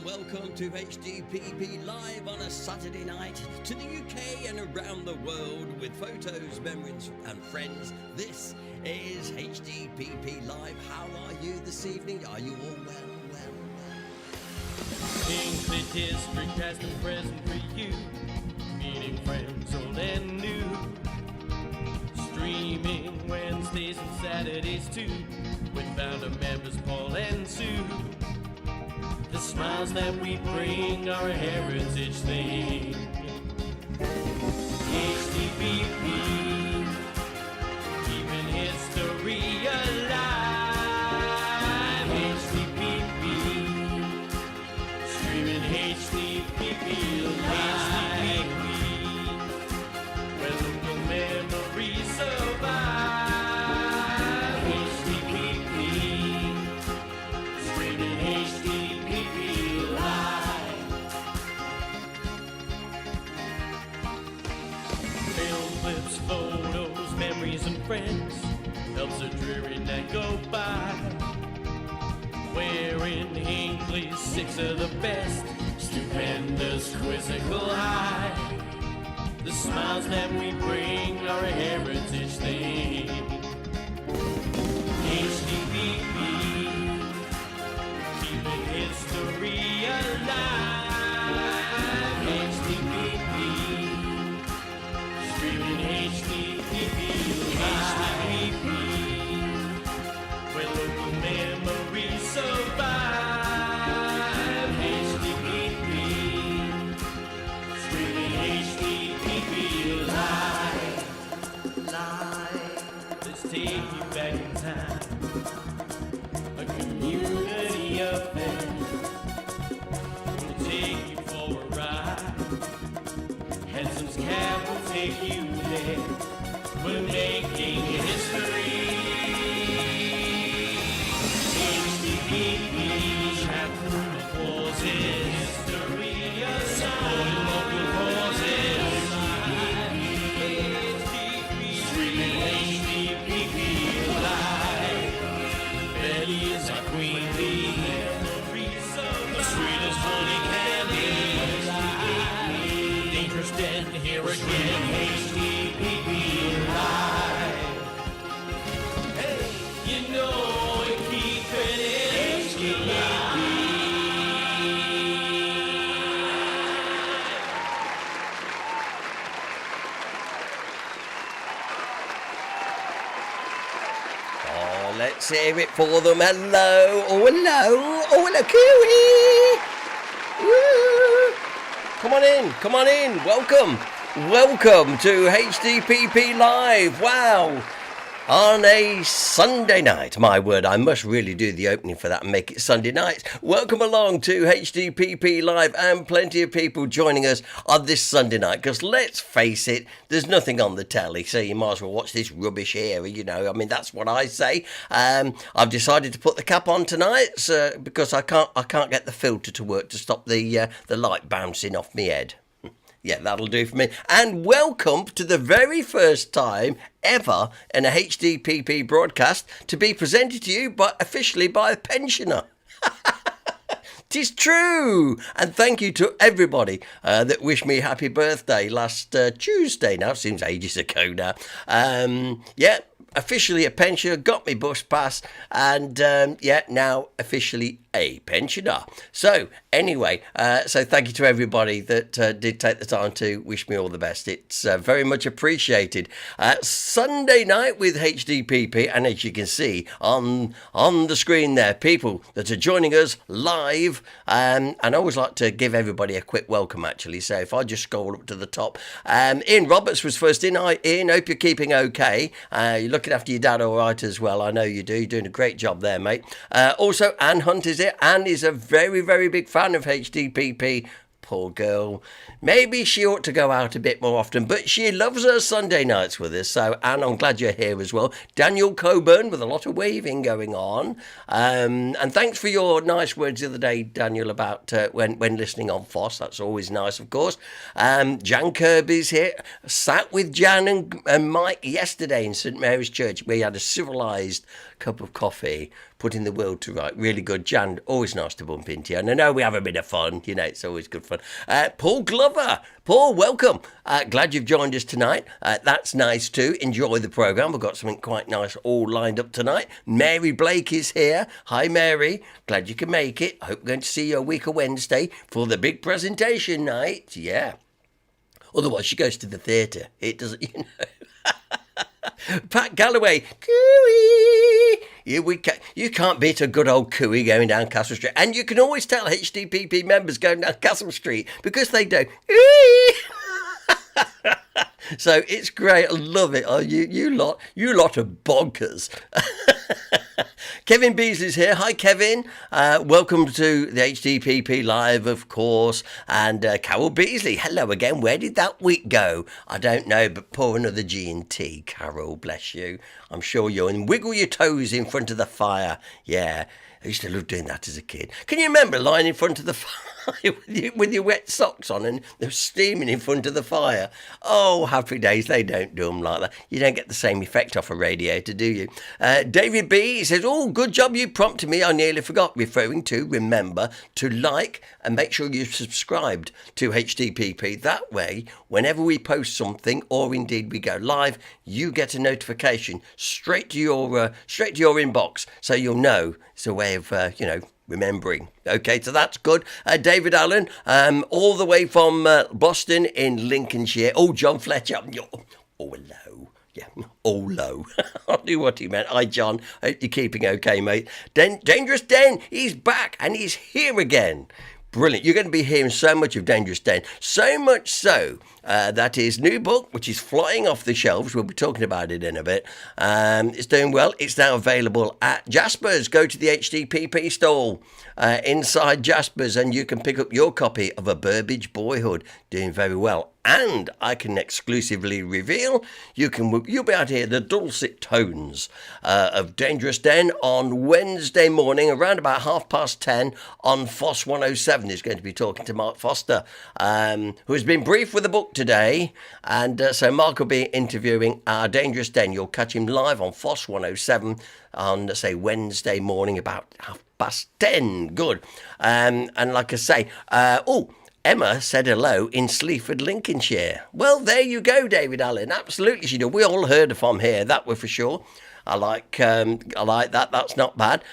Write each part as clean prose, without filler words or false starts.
Welcome to HDPP Live on a Saturday night to the UK and around the world with photos, memories and friends. This is HDPP Live. How are you this evening? Are you all well? Hinckley District past and present for you, meeting friends old and new. Streaming Wednesdays and Saturdays too, with founder members Paul and Sue. The smiles that we bring are a heritage thing. HDPP, keeping history alive. HDPP, streaming HDPP live. Where local memories survive. HDPP, streaming HDPP live. Film clips, photos, memories and friends helps a dreary night go by. Wearing Hinckley's 6 of the best, stupendous quizzical high. The smiles that we bring are a heritage thing. HDPP, keeping history alive. HDPP, streaming HDPP live. HDPP, where local memories survive. HDPP, streaming HDPP live. Let's take you back in time. A community affair. We'll take you for a ride. Henson's Cab will take you there. We're making history. HDPP, chatroom applauses. History aside. Local causes. HDPP, streaming HDPP live. Betty is our queen bee. The sweetest honey candy. Dangerous Den here again. HDPP live. Hey, you know we keep it in HDPP. Oh, let's hear it for them. Hello. Oh, hello. Oh, hello, Kiwi. Woo. Come on in. Welcome to HDPP Live. Wow. On a Sunday night. My word, I must really do the opening for that and make it Sunday night. Welcome along to HDPP Live and plenty of people joining us on this Sunday night because let's face it, there's nothing on the telly, so you might as well watch this rubbish here, you know. I mean, that's what I say. I've decided to put the cap on tonight because I can't get the filter to work to stop the light bouncing off my head. Yeah, that'll do for me. And welcome to the very first time ever in a HDPP broadcast to be presented to you officially by a pensioner. Tis true. And thank you to everybody that wished me happy birthday last Tuesday. Now, it seems ages ago now. Yeah, officially a pensioner, got me bus pass, and now officially a pensioner. So anyway, so thank you to everybody that did take the time to wish me all the best. It's very much appreciated. Sunday night with HDPP, and as you can see on the screen there, people that are joining us live, and I always like to give everybody a quick welcome actually. So if I just scroll up to the top, Ian Roberts was first in. Hi Ian, hope you're keeping okay. You're looking after your dad all right as well. I know you do. You're doing a great job there, mate. Also, Anne Hunt is it. Anne is a very, very big fan of HDPP. Poor girl. Maybe she ought to go out a bit more often, but she loves her Sunday nights with us. So, Anne, I'm glad you're here as well. Daniel Coburn with a lot of waving going on. And thanks for your nice words the other day, Daniel, about when listening on FOSS. That's always nice, of course. Jan Kirby's here. Sat with Jan and Mike yesterday in St Mary's Church. We had a civilised cup of coffee. putting the world to right. Really good. Jan, always nice to bump into you. And I know we have a bit of fun. You know, it's always good fun. Paul Glover. Paul, welcome. Glad you've joined us tonight. That's nice too. Enjoy the programme. We've got something quite nice all lined up tonight. Mary Blake is here. Hi, Mary. Glad you can make it. I hope we're going to see you a week of Wednesday for the big presentation night. Yeah. Otherwise, she goes to the theatre. It doesn't, you know. Pat Galloway, cooey. You can't beat a good old cooey going down Castle Street. And you can always tell HDPP members going down Castle Street because they do. So it's great. I love it. Oh, you lot are bonkers. Kevin Beasley's here. Hi, Kevin. Welcome to the HDPP Live, of course. And Carol Beasley, hello again. Where did that week go? I don't know, but pour another G&T, Carol. Bless you. I'm sure you're and wiggle your toes in front of the fire. Yeah, I used to love doing that as a kid. Can you remember lying in front of the fire with your wet socks on and they're steaming in front of the fire? Oh, happy days. They don't do them like that. You don't get the same effect off a radiator, do you? David B says, oh, good job you prompted me. I nearly forgot. Referring to, remember to like and make sure you're subscribed to HDPP. That way, whenever we post something or indeed we go live, you get a notification straight to your inbox, so you'll know. It's a way of, remembering. Okay, so that's good. David Allen, all the way from Boston in Lincolnshire. Oh, John Fletcher. Oh, hello. Yeah, oh, low. I knew what he meant. Hi, John. Hope you're keeping okay, mate. Dangerous Den, he's back and he's here again. Brilliant. You're going to be hearing so much of Dangerous Den. So much so that his new book, which is flying off the shelves, we'll be talking about it in a bit, it's doing well. It's now available at Jasper's. Go to the HDPP stall inside Jasper's and you can pick up your copy of A Burbage Boyhood. Doing very well. And I can exclusively reveal you'll be able to hear the dulcet tones of Dangerous Den on Wednesday morning around about 10:30 on FOSS 107. He's going to be talking to Mark Foster, who has been briefed with a book today. And so Mark will be interviewing our Dangerous Den. You'll catch him live on FOSS 107 on, say, Wednesday morning about 10:30. Good. And like I say, Emma said hello in Sleaford, Lincolnshire. Well, there you go, David Allen. Absolutely, she did. We all heard from here, that were for sure. I like that. That's not bad.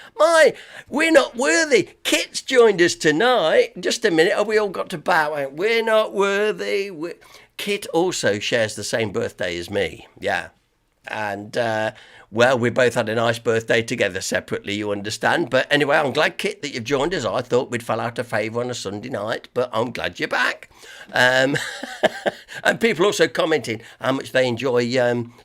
We're not worthy. Kit's joined us tonight. Just a minute. We all got to bow out. We're not worthy. Kit also shares the same birthday as me. Yeah. And, we both had a nice birthday together separately, you understand. But anyway, I'm glad, Kit, that you've joined us. I thought we'd fall out of favour on a Sunday night, but I'm glad you're back. And people also commenting how much they enjoy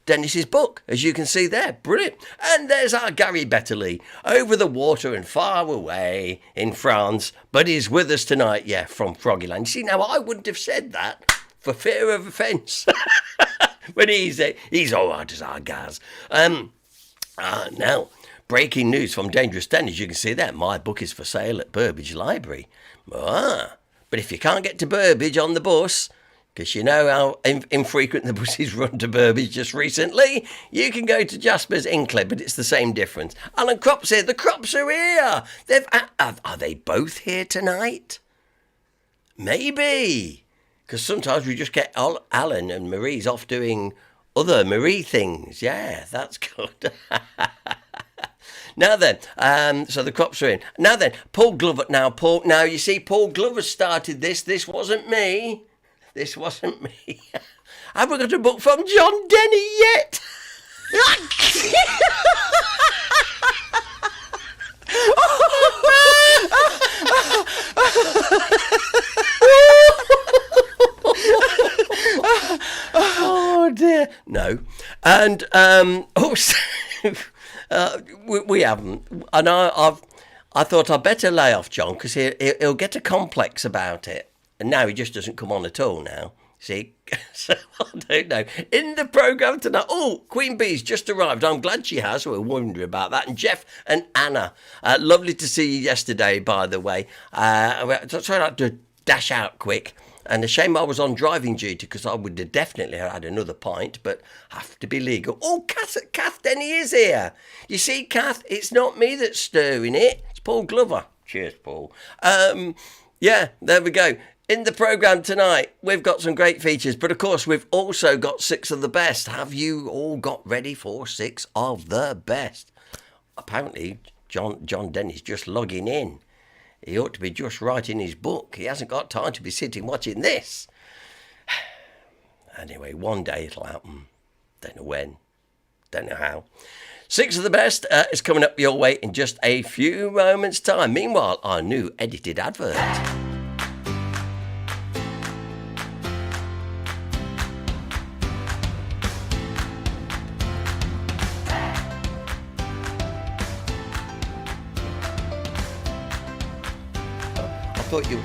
Dennis's book, as you can see there. Brilliant. And there's our Gary Betterley, over the water and far away in France, but he's with us tonight, from Froggyland. You see, now, I wouldn't have said that for fear of offence. But he's all right as our Gaz. Now, breaking news from Dangerous Den, as you can see there. My book is for sale at Burbage Library. But if you can't get to Burbage on the bus, because you know how infrequent the buses run to Burbage just recently, you can go to Jasper's Hinckley, but it's the same difference. Alan Cropp's here. The Cropps are here. Are they both here tonight? Maybe. Because sometimes we just get Alan and Marie's off doing other Marie things. Yeah, that's good. Now then, so the Cropps are in. Now then, Paul Glover. Now you see, Paul Glover started this. This wasn't me. Have we got a book from John Denny yet? Oh dear, no. And also we haven't. And I thought I'd better lay off John because he'll get a complex about it. And now he just doesn't come on at all now. See, so I don't know. In the programme tonight, Queen Bee's just arrived. I'm glad she has. We're wondering about that. And Jeff and Anna, lovely to see you yesterday, by the way. Sorry, I had to dash out quick. And a shame I was on driving duty because I would have definitely had another pint, but have to be legal. Oh, Kath Denny is here. You see, Kath, it's not me that's stirring it. It's Paul Glover. Cheers, Paul. Yeah, there we go. In the programme tonight, we've got some great features, but of course, we've also got 6 of the best. Have you all got ready for 6 of the best? Apparently, John Denny's just logging in. He ought to be just writing his book. He hasn't got time to be sitting watching this. Anyway, one day it'll happen. Don't know when. Don't know how. 6 of the best is coming up your way in just a few moments' time. Meanwhile, our new edited advert. I thought you...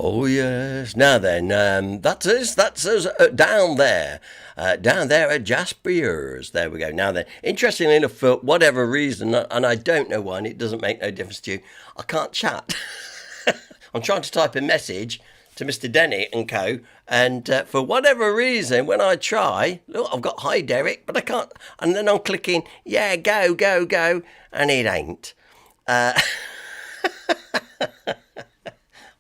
Oh yes. Now then, that's us down there at Jasper's. There we go. Now then, interestingly enough, for whatever reason, and I don't know why, and it doesn't make no difference to you, I can't chat. I'm trying to type a message to Mr. Denny and co, and for whatever reason, when I try, look, I've got hi Derek, but I can't, and then I'm clicking, yeah, go, and it ain't.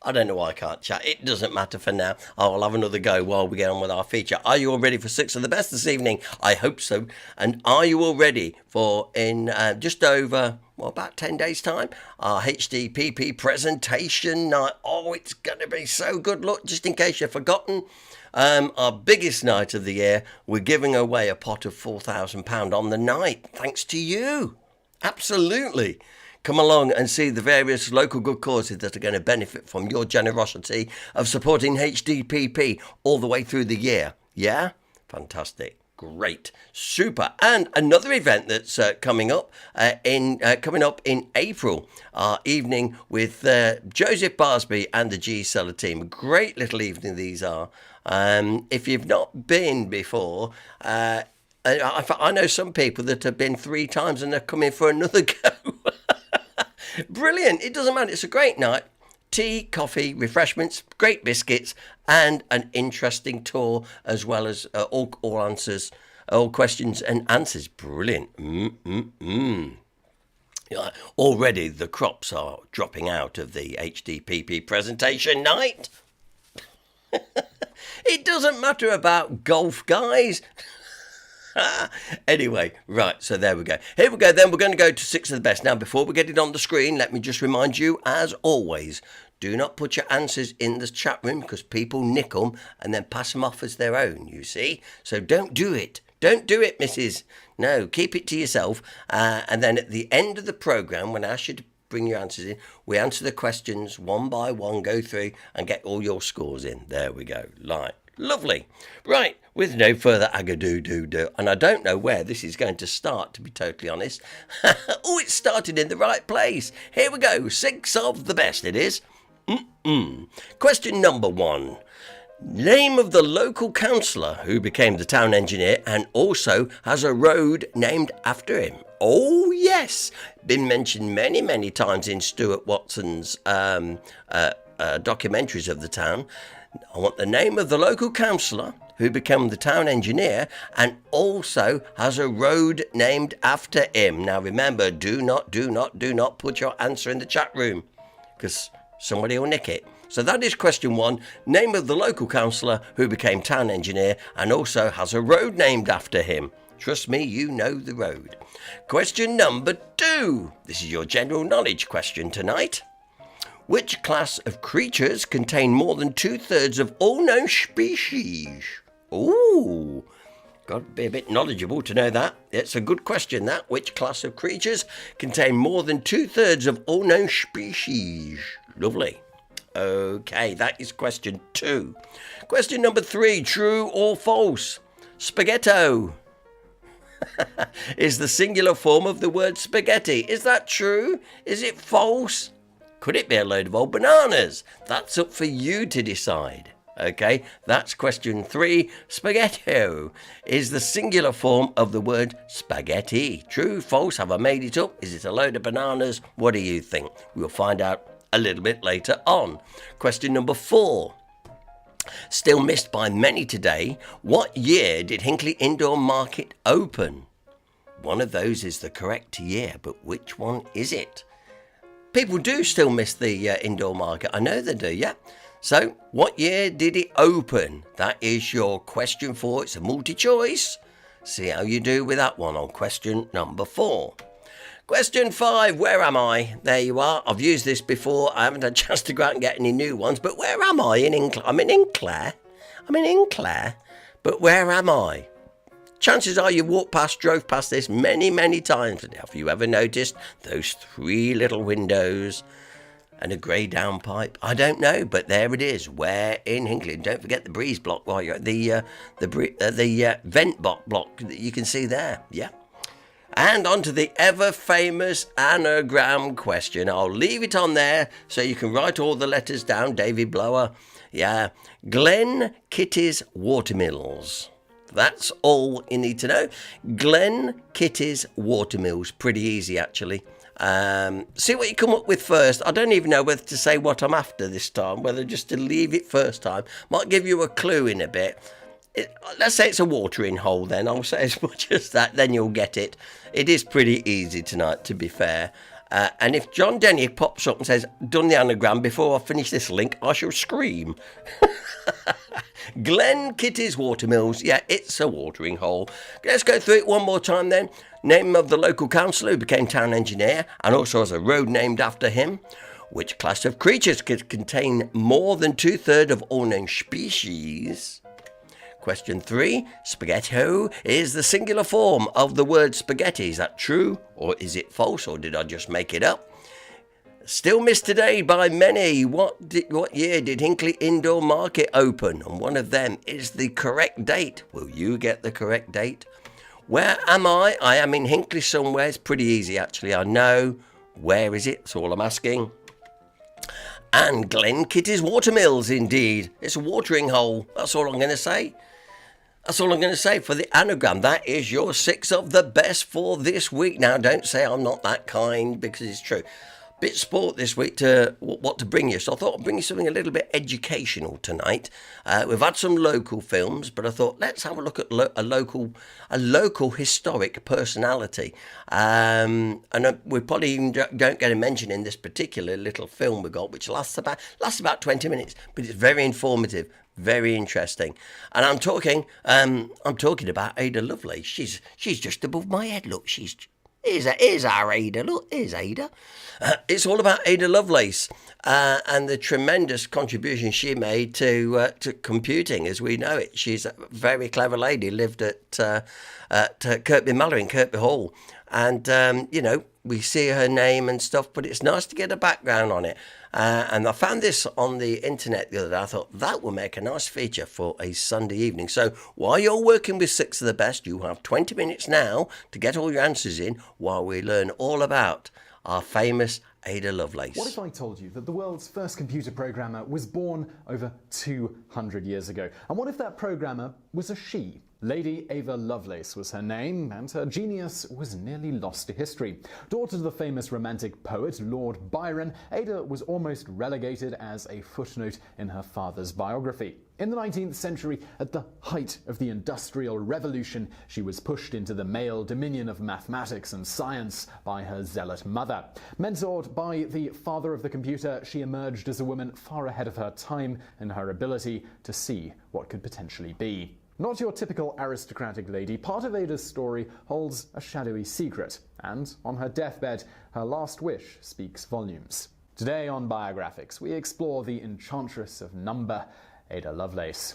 I don't know why I can't chat. It doesn't matter for now. I'll have another go while we get on with our feature. Are you all ready for 6 of the best this evening? I hope so. And are you all ready for, in just over, about 10 days' time, our HDPP presentation night? Oh, it's going to be so good. Look, just in case you've forgotten, our biggest night of the year, we're giving away a pot of £4,000 on the night. Thanks to you. Absolutely. Come along and see the various local good causes that are going to benefit from your generosity of supporting HDPP all the way through the year. Yeah? Fantastic. Great. Super. And another event that's coming up in April, our evening with Joseph Barsby and the G Seller team. Great little evening these are. If you've not been before, I know some people that have been 3 times and they're coming for another go. Brilliant. It doesn't matter. It's a great night. Tea, coffee, refreshments, great biscuits, and an interesting tour, as well as all questions and answers. Brilliant. Yeah, already the crops are dropping out of the HDPP presentation night. It doesn't matter about golf, guys. Anyway, right, so there we go. Here we go then, we're going to go to 6 of the best. Now, before we get it on the screen, let me just remind you, as always, do not put your answers in the chat room because people nick them and then pass them off as their own, you see? So don't do it. Don't do it, missus. No, keep it to yourself. And then at the end of the programme, when I ask you to bring your answers in, we answer the questions one by one, go through and get all your scores in. There we go. Lovely. Right, with no further ado, and I don't know where this is going to start, to be totally honest. Oh, it started in the right place. Here we go, 6 of the best it is. Question number 1. Name of the local councillor who became the town engineer and also has a road named after him. Oh, yes. Been mentioned many, many times in Stuart Watson's documentaries of the town. I want the name of the local councillor who became the town engineer and also has a road named after him. Now remember, do not put your answer in the chat room because somebody will nick it. So that is question 1. Name of the local councillor who became town engineer and also has a road named after him. Trust me, you know the road. Question number 2. This is your general knowledge question tonight. Which class of creatures contain more than 2/3 of all known species? Ooh, got to be a bit knowledgeable to know that. It's a good question, that. Which class of creatures contain more than 2/3 of all known species? Lovely. Okay, that is question 2. Question number 3, true or false? Spaghetto is the singular form of the word spaghetti. Is that true? Is it false? Could it be a load of old bananas? That's up for you to decide. Okay, that's question 3. Spaghetto is the singular form of the word spaghetti. True, false? Have I made it up? Is it a load of bananas? What do you think? We'll find out a little bit later on. Question number 4. Still missed by many today. What year did Hinckley Indoor Market open? One of those is the correct year, but which one is it? People do still miss the indoor market. I know they do, yeah. So, what year did it open? That is your question 4. It's a multi-choice. See how you do with that one on question number 4. Question 5, where am I? There you are. I've used this before. I haven't had a chance to go out and get any new ones. But where am I? I'm in Hinckley. But where am I? Chances are you drove past this many, many times. Have you ever noticed those 3 little windows and a grey downpipe? I don't know, but there it is. Where in Hinckley? Don't forget the breeze block while you're at the vent block that you can see there. Yeah. And on to the ever-famous anagram question. I'll leave it on there so you can write all the letters down. David Blower. Yeah. Glen Kitty's Watermills. That's all you need to know. Glen Kitty's Watermills. Pretty easy, actually. See what you come up with first. I don't even know whether to say what I'm after this time, whether just to leave it first time. Might give you a clue in a bit. Let's say it's a watering hole then. I'll say as much as that, then you'll get it. It is pretty easy tonight, to be fair. And if John Denny pops up and says, done the anagram before I finish this link, I shall scream. Glen Kitty's Watermills. Yeah, it's a watering hole. Let's go through it one more time then. Name of the local councillor who became town engineer and also has a road named after him. Which class of creatures could contain more than 2/3 of all known species? Question 3. Spaghetto is the singular form of the word spaghetti. Is that true or is it false, or did I just make it up? Still missed today by many. What year did Hinckley Indoor Market open? And one of them is the correct date. Will you get the correct date? Where am I? I am in Hinckley somewhere. It's pretty easy, actually. I know. Where is it? That's all I'm asking. And Glen Kitty's Watermills, indeed. It's a watering hole. That's all I'm going to say. That's all I'm going to say for the anagram. That is your 6 of the best for this week. Now, don't say I'm not that kind, because it's true. Bit sport this week to what to bring you. So I thought I'd bring you something a little bit educational tonight. We've had some local films, but I thought let's have a look at a local historic personality. And we probably even don't get a mention in this particular little film we got, which lasts about 20 minutes, but it's very informative. Very interesting. And I'm talking about Ada Lovelace. She's just above my head. Look, here's our Ada. Look, here's Ada. It's all about Ada Lovelace and the tremendous contribution she made to computing as we know it. She's a very clever lady, lived at Kirkby Mallory in Kirkby Hall. And, we see her name and stuff, but it's nice to get a background on it. And I found this on the internet the other day. I thought that will make a nice feature for a Sunday evening. So while you're working with 6 of the best, you have 20 minutes now to get all your answers in while we learn all about our famous Ada Lovelace. What if I told you that the world's first computer programmer was born over 200 years ago? And what if that programmer was a she? Lady Ada Lovelace was her name, and her genius was nearly lost to history. Daughter to the famous romantic poet Lord Byron, Ada was almost relegated as a footnote in her father's biography. In the 19th century, at the height of the Industrial Revolution, she was pushed into the male dominion of mathematics and science by her zealot mother. Mentored by the father of the computer, she emerged as a woman far ahead of her time in her ability to see what could potentially be. Not your typical aristocratic lady, part of Ada's story holds a shadowy secret, and on her deathbed, her last wish speaks volumes. Today on Biographics, we explore the enchantress of number, Ada Lovelace.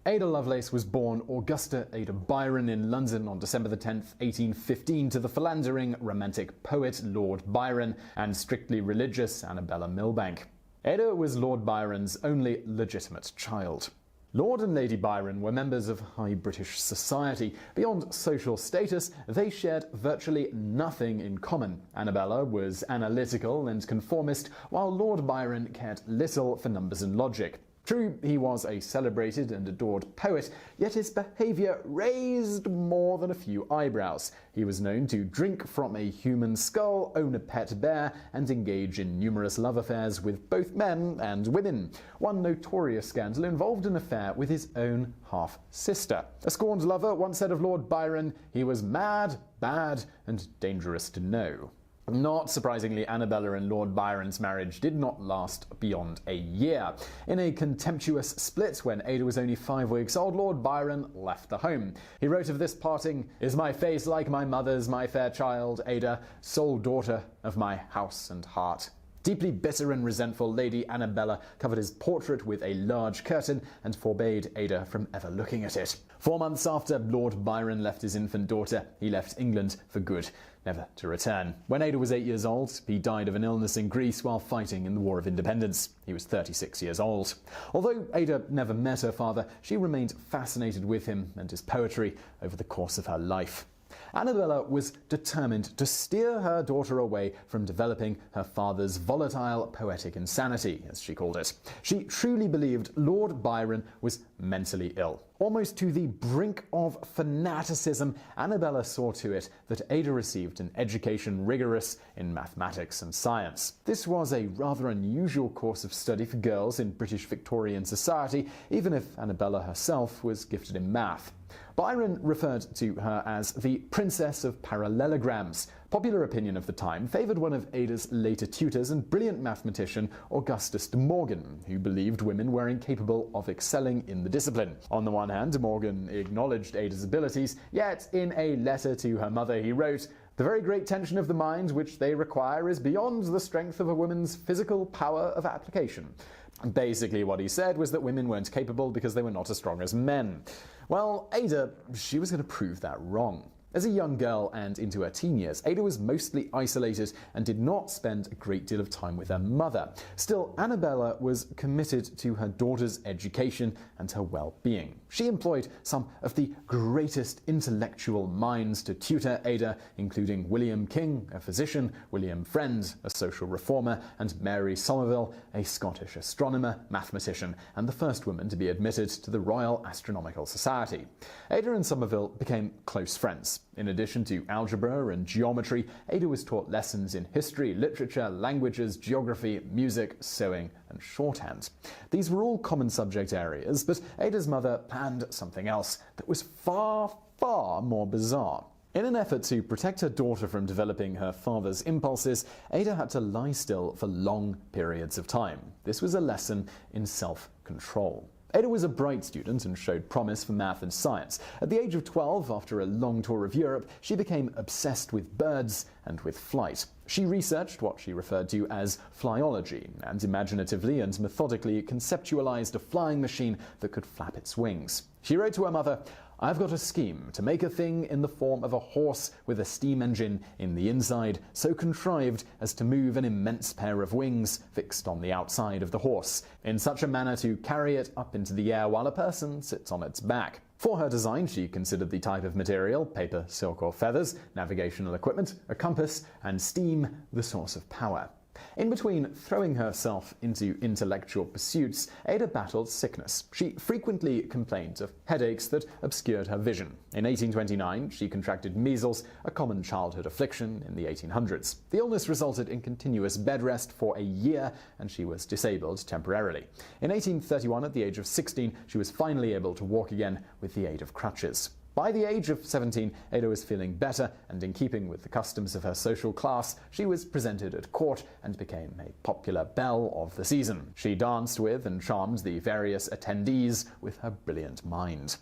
Ada Lovelace was born Augusta Ada Byron in London on December 10, 1815, to the philandering romantic poet Lord Byron and strictly religious Annabella Milbank. Ada was Lord Byron's only legitimate child. Lord and Lady Byron were members of high British society. Beyond social status, they shared virtually nothing in common. Annabella was analytical and conformist, while Lord Byron cared little for numbers and logic. True, he was a celebrated and adored poet, yet his behaviour raised more than a few eyebrows. He was known to drink from a human skull, own a pet bear, and engage in numerous love affairs with both men and women. One notorious scandal involved an affair with his own half-sister. A scorned lover once said of Lord Byron, "He was mad, bad, and dangerous to know." Not surprisingly, Annabella and Lord Byron's marriage did not last beyond a year. In a contemptuous split when Ada was only 5 weeks old, Lord Byron left the home. He wrote of this parting, "Is my face like my mother's, my fair child, Ada, sole daughter of my house and heart?" Deeply bitter and resentful, Lady Annabella covered his portrait with a large curtain and forbade Ada from ever looking at it. 4 months after Lord Byron left his infant daughter, he left England for good, never to return. When Ada was 8 years old, he died of an illness in Greece while fighting in the War of Independence. He was 36 years old. Although Ada never met her father, she remained fascinated with him and his poetry over the course of her life. Annabella was determined to steer her daughter away from developing her father's volatile poetic insanity, as she called it. She truly believed Lord Byron was mentally ill. Almost to the brink of fanaticism, Annabella saw to it that Ada received an education rigorous in mathematics and science. This was a rather unusual course of study for girls in British Victorian society, even if Annabella herself was gifted in math. Byron referred to her as the Princess of Parallelograms. Popular opinion of the time favoured one of Ada's later tutors and brilliant mathematician Augustus de Morgan, who believed women were incapable of excelling in the discipline. On the one hand, de Morgan acknowledged Ada's abilities, yet in a letter to her mother he wrote, "The very great tension of the mind which they require is beyond the strength of a woman's physical power of application." Basically what he said was that women weren't capable because they were not as strong as men. Well, Ada, she was going to prove that wrong. As a young girl and into her teen years, Ada was mostly isolated and did not spend a great deal of time with her mother. Still, Annabella was committed to her daughter's education and her well-being. She employed some of the greatest intellectual minds to tutor Ada, including William King, a physician, William Friend, a social reformer, and Mary Somerville, a Scottish astronomer, mathematician, and the first woman to be admitted to the Royal Astronomical Society. Ada and Somerville became close friends. In addition to algebra and geometry, Ada was taught lessons in history, literature, languages, geography, music, sewing, and shorthand. These were all common subject areas, but Ada's mother planned something else that was far, far more bizarre. In an effort to protect her daughter from developing her father's impulses, Ada had to lie still for long periods of time. This was a lesson in self-control. Ada was a bright student and showed promise for math and science. At the age of 12, after a long tour of Europe, she became obsessed with birds and with flight. She researched what she referred to as flyology and imaginatively and methodically conceptualized a flying machine that could flap its wings. She wrote to her mother, "I've got a scheme to make a thing in the form of a horse with a steam engine in the inside, so contrived as to move an immense pair of wings fixed on the outside of the horse, in such a manner to carry it up into the air while a person sits on its back." For her design, she considered the type of material, paper, silk or feathers, navigational equipment, a compass, and steam the source of power. In between throwing herself into intellectual pursuits, Ada battled sickness. She frequently complained of headaches that obscured her vision. In 1829, she contracted measles, a common childhood affliction in the 1800s. The illness resulted in continuous bed rest for a year, and she was disabled temporarily. In 1831, at the age of 16, she was finally able to walk again with the aid of crutches. By the age of 17, Ada was feeling better, and in keeping with the customs of her social class, she was presented at court and became a popular belle of the season. She danced with and charmed the various attendees with her brilliant mind.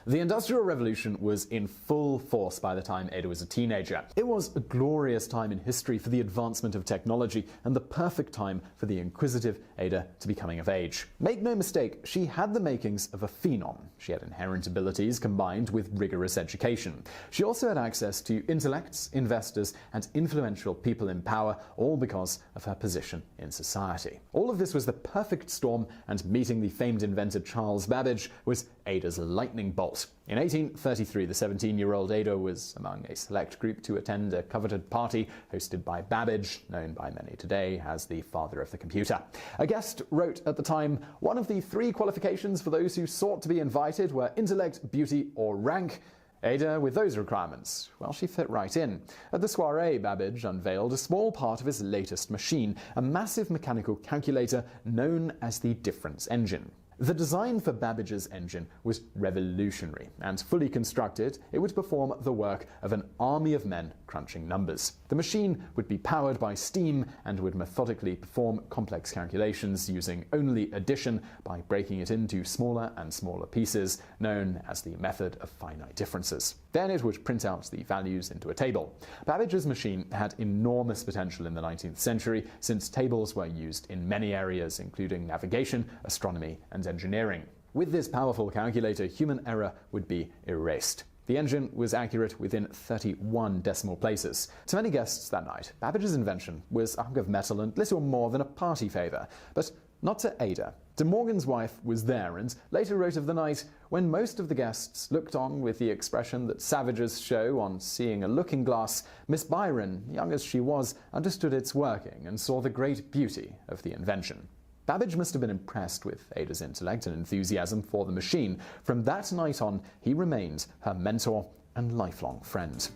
The Industrial Revolution was in full force by the time Ada was a teenager. It was a glorious time in history for the advancement of technology and the perfect time for the inquisitive Ada to be coming of age. Make no mistake, she had the makings of a phenom. She had inherent abilities combined with rigorous education. She also had access to intellects, investors, and influential people in power, all because of her position in society. All of this was the perfect storm, and meeting the famed inventor Charles Babbage was Ada's lightning bolt. In 1833, the 17-year-old Ada was among a select group to attend a coveted party hosted by Babbage, known by many today as the father of the computer. A guest wrote at the time, "One of the 3 qualifications for those who sought to be invited were intellect, beauty, or rank." Ada, with those requirements, well, she fit right in. At the soiree, Babbage unveiled a small part of his latest machine, a massive mechanical calculator known as the difference engine. The design for Babbage's engine was revolutionary, and fully constructed, it would perform the work of an army of men crunching numbers. The machine would be powered by steam and would methodically perform complex calculations using only addition by breaking it into smaller and smaller pieces, known as the method of finite differences. Then it would print out the values into a table. Babbage's machine had enormous potential in the 19th century, since tables were used in many areas, including navigation, astronomy, and engineering. With this powerful calculator, human error would be erased. The engine was accurate within 31 decimal places. To many guests that night, Babbage's invention was a hunk of metal and little more than a party favour. But not to Ada. De Morgan's wife was there, and later wrote of the night when most of the guests looked on with the expression that savages show on seeing a looking glass. Miss Byron, young as she was, understood its working and saw the great beauty of the invention. Babbage must have been impressed with Ada's intellect and enthusiasm for the machine. From that night on, he remained her mentor and lifelong friend.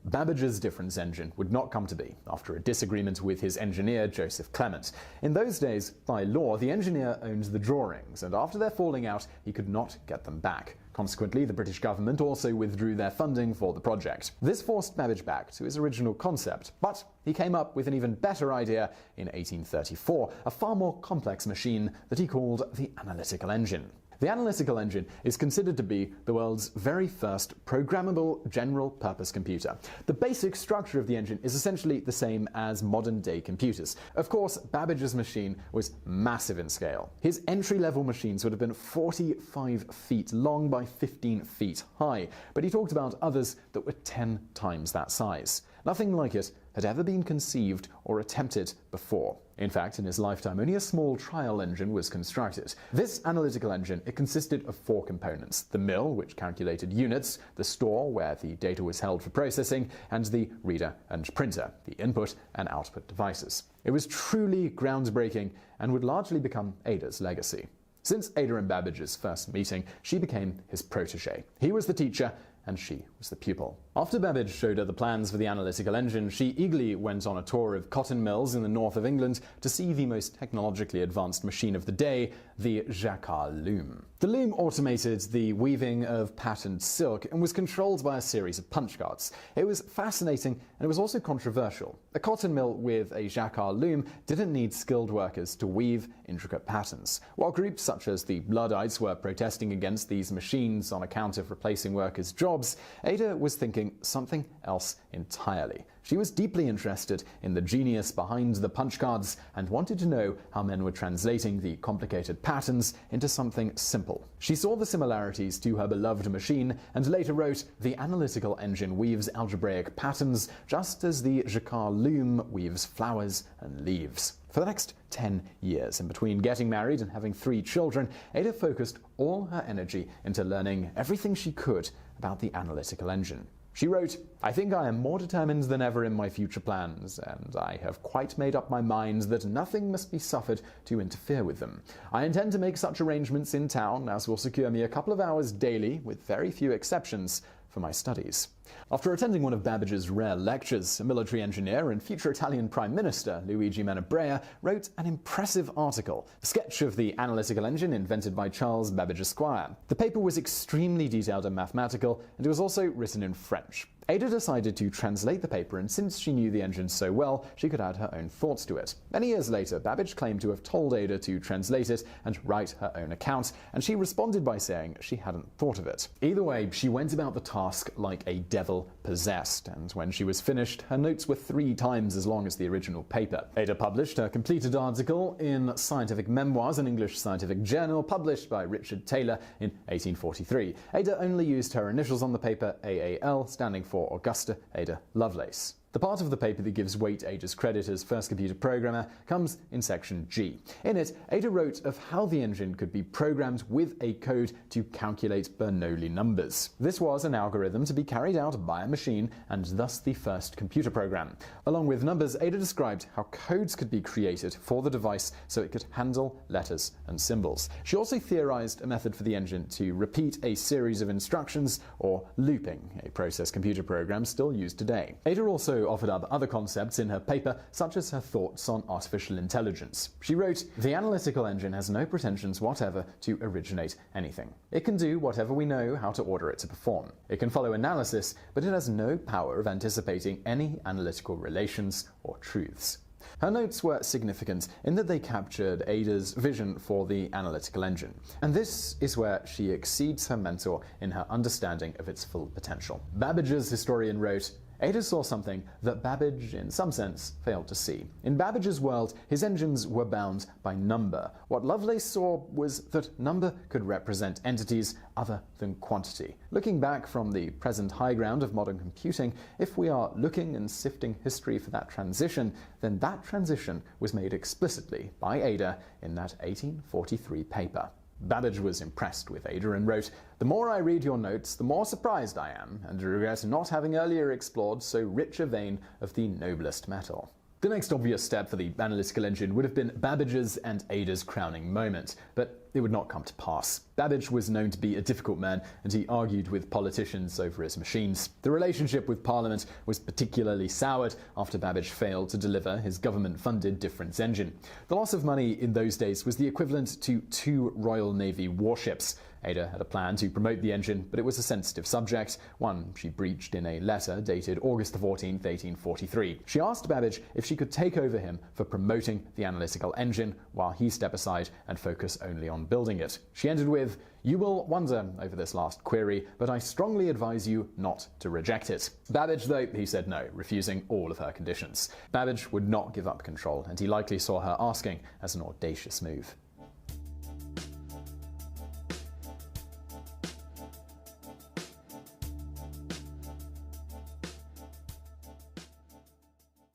Babbage's difference engine would not come to be after a disagreement with his engineer, Joseph Clement. In those days, by law, the engineer owned the drawings, and after their falling out, he could not get them back. Consequently, the British government also withdrew their funding for the project. This forced Babbage back to his original concept, but he came up with an even better idea in 1834, a far more complex machine that he called the analytical engine. The analytical engine is considered to be the world's very first programmable general-purpose computer. The basic structure of the engine is essentially the same as modern-day computers. Of course, Babbage's machine was massive in scale. His entry-level machines would have been 45 feet long by 15 feet high, but he talked about others that were 10 times that size. Nothing like it had ever been conceived or attempted before. In fact, in his lifetime, only a small trial engine was constructed. This analytical engine, it consisted of 4 components: the mill, which calculated units, the store, where the data was held for processing, and the reader and printer, the input and output devices. It was truly groundbreaking and would largely become Ada's legacy. Since Ada and Babbage's first meeting, she became his protege. He was the teacher, and she was the pupil. After Babbage showed her the plans for the analytical engine, she eagerly went on a tour of cotton mills in the north of England to see the most technologically advanced machine of the day, the Jacquard loom. The loom automated the weaving of patterned silk and was controlled by a series of punch cards. It was fascinating, and it was also controversial. A cotton mill with a Jacquard loom didn't need skilled workers to weave intricate patterns. While groups such as the Luddites were protesting against these machines on account of replacing workers' jobs, Ada was thinking something else entirely. She was deeply interested in the genius behind the punch cards and wanted to know how men were translating the complicated patterns into something simple. She saw the similarities to her beloved machine and later wrote, "The analytical engine weaves algebraic patterns just as the Jacquard loom weaves flowers and leaves." For the next 10 years, in between getting married and having 3 children, Ada focused all her energy into learning everything she could about the analytical engine. She wrote, "I think I am more determined than ever in my future plans, and I have quite made up my mind that nothing must be suffered to interfere with them. I intend to make such arrangements in town as will secure me a couple of hours daily, with very few exceptions, for my studies." After attending one of Babbage's rare lectures, a military engineer and future Italian Prime Minister Luigi Menabrea wrote an impressive article, a sketch of the analytical engine invented by Charles Babbage Esquire. The paper was extremely detailed and mathematical, and it was also written in French. Ada decided to translate the paper, and since she knew the engine so well, she could add her own thoughts to it. Many years later, Babbage claimed to have told Ada to translate it and write her own account, and she responded by saying she hadn't thought of it. Either way, she went about the task like a devil possessed, and when she was finished, her notes were 3 times as long as the original paper. Ada published her completed article in Scientific Memoirs, an English scientific journal published by Richard Taylor in 1843. Ada only used her initials on the paper, AAL, standing for Augusta Ada Lovelace. The part of the paper that gives weight Ada's credit as first computer programmer comes in section G. In it, Ada wrote of how the engine could be programmed with a code to calculate Bernoulli numbers. This was an algorithm to be carried out by a machine and thus the first computer program. Along with numbers, Ada described how codes could be created for the device so it could handle letters and symbols. She also theorized a method for the engine to repeat a series of instructions, or looping, a process computer program still used today. Ada also offered up other concepts in her paper, such as her thoughts on artificial intelligence. She wrote, "The analytical engine has no pretensions whatever to originate anything. It can do whatever we know how to order it to perform. It can follow analysis, but it has no power of anticipating any analytical relations or truths." Her notes were significant in that they captured Ada's vision for the analytical engine. And this is where she exceeds her mentor in her understanding of its full potential. Babbage's historian wrote, "Ada saw something that Babbage, in some sense, failed to see. In Babbage's world, his engines were bound by number. What Lovelace saw was that number could represent entities other than quantity. Looking back from the present high ground of modern computing, if we are looking and sifting history for that transition, then that transition was made explicitly by Ada in that 1843 paper." Babbage was impressed with Ada and wrote, "The more I read your notes, the more surprised I am, and regret not having earlier explored so rich a vein of the noblest metal." The next obvious step for the analytical engine would have been Babbage's and Ada's crowning moment, but it would not come to pass. Babbage was known to be a difficult man, and he argued with politicians over his machines. The relationship with Parliament was particularly soured after Babbage failed to deliver his government-funded difference engine. The loss of money in those days was the equivalent to 2 Royal Navy warships. Ada had a plan to promote the engine, but it was a sensitive subject, one she breached in a letter dated August 14, 1843. She asked Babbage if she could take over him for promoting the analytical engine while he step aside and focus only on building it. She ended with, "You will wonder over this last query, but I strongly advise you not to reject it." Babbage, though, he said no, refusing all of her conditions. Babbage would not give up control, and he likely saw her asking as an audacious move.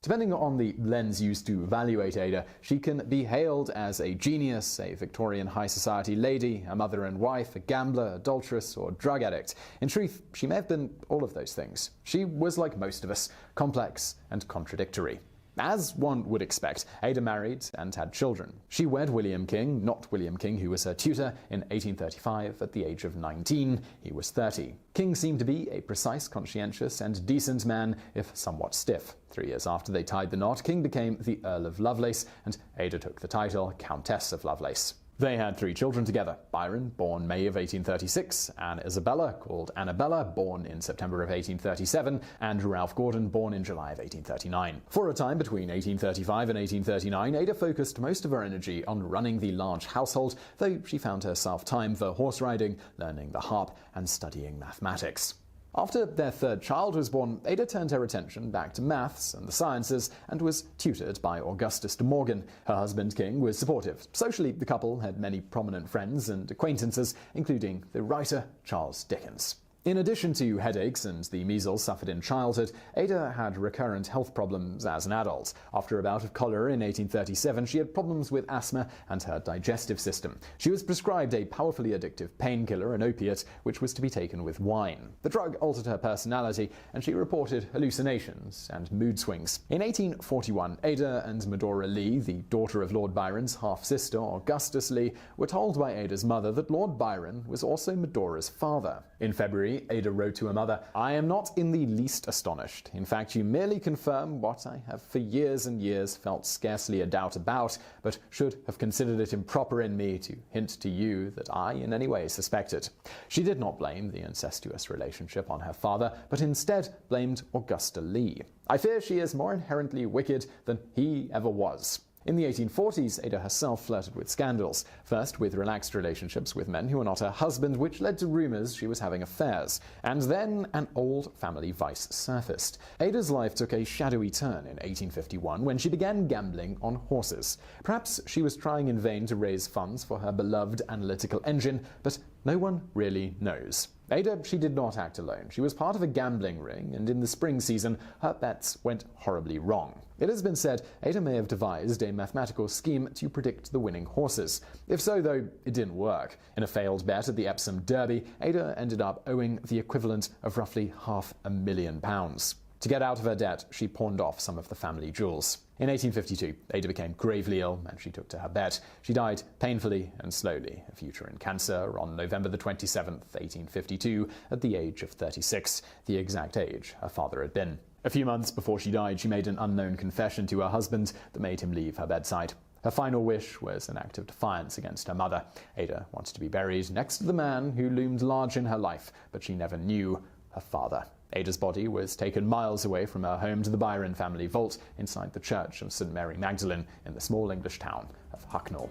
Depending on the lens used to evaluate Ada, she can be hailed as a genius, a Victorian high society lady, a mother and wife, a gambler, adulteress, or drug addict. In truth, she may have been all of those things. She was like most of us, complex and contradictory. As one would expect, Ada married and had children. She wed William King, not William King, who was her tutor, in 1835 at the age of 19. He was 30. King seemed to be a precise, conscientious, and decent man, if somewhat stiff. 3 years after they tied the knot, King became the Earl of Lovelace, and Ada took the title Countess of Lovelace. They had 3 children together: Byron, born May of 1836, Anne Isabella, called Annabella, born in September of 1837, and Ralph Gordon, born in July of 1839. For a time between 1835 and 1839, Ada focused most of her energy on running the large household, though she found herself time for horse riding, learning the harp, and studying mathematics. After their third child was born, Ada turned her attention back to maths and the sciences and was tutored by Augustus de Morgan. Her husband, King, was supportive. Socially, the couple had many prominent friends and acquaintances, including the writer Charles Dickens. In addition to headaches and the measles suffered in childhood, Ada had recurrent health problems as an adult. After a bout of cholera in 1837, she had problems with asthma and her digestive system. She was prescribed a powerfully addictive painkiller, an opiate, which was to be taken with wine. The drug altered her personality, and she reported hallucinations and mood swings. In 1841, Ada and Medora Lee, the daughter of Lord Byron's half-sister, Augustus Lee, were told by Ada's mother that Lord Byron was also Medora's father. In February, Ada wrote to her mother, "I am not in the least astonished. In fact, you merely confirm what I have for years and years felt scarcely a doubt about, but should have considered it improper in me to hint to you that I in any way suspect it." She did not blame the incestuous relationship on her father, but instead blamed Augusta Lee. "I fear she is more inherently wicked than he ever was." In the 1840s, Ada herself flirted with scandals, first with relaxed relationships with men who were not her husband, which led to rumors she was having affairs, and then an old family vice surfaced. Ada's life took a shadowy turn in 1851 when she began gambling on horses. Perhaps she was trying in vain to raise funds for her beloved analytical engine, but no one really knows. Ada, she did not act alone. She was part of a gambling ring, and in the spring season, her bets went horribly wrong. It has been said Ada may have devised a mathematical scheme to predict the winning horses. If so, though, it didn't work. In a failed bet at the Epsom Derby, Ada ended up owing the equivalent of roughly £500,000. To get out of her debt, she pawned off some of the family jewels. In 1852, Ada became gravely ill and she took to her bed. She died painfully and slowly of uterine cancer on November 27, 1852, at the age of 36, the exact age her father had been. A few months before she died, she made an unknown confession to her husband that made him leave her bedside. Her final wish was an act of defiance against her mother. Ada wanted to be buried next to the man who loomed large in her life, but she never knew her father. Ada's body was taken miles away from her home to the Byron family vault inside the Church of St. Mary Magdalene in the small English town of Hucknall.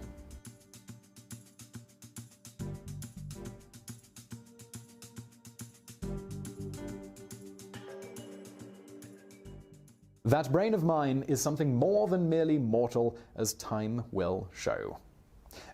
That brain of mine is something more than merely mortal, as time will show.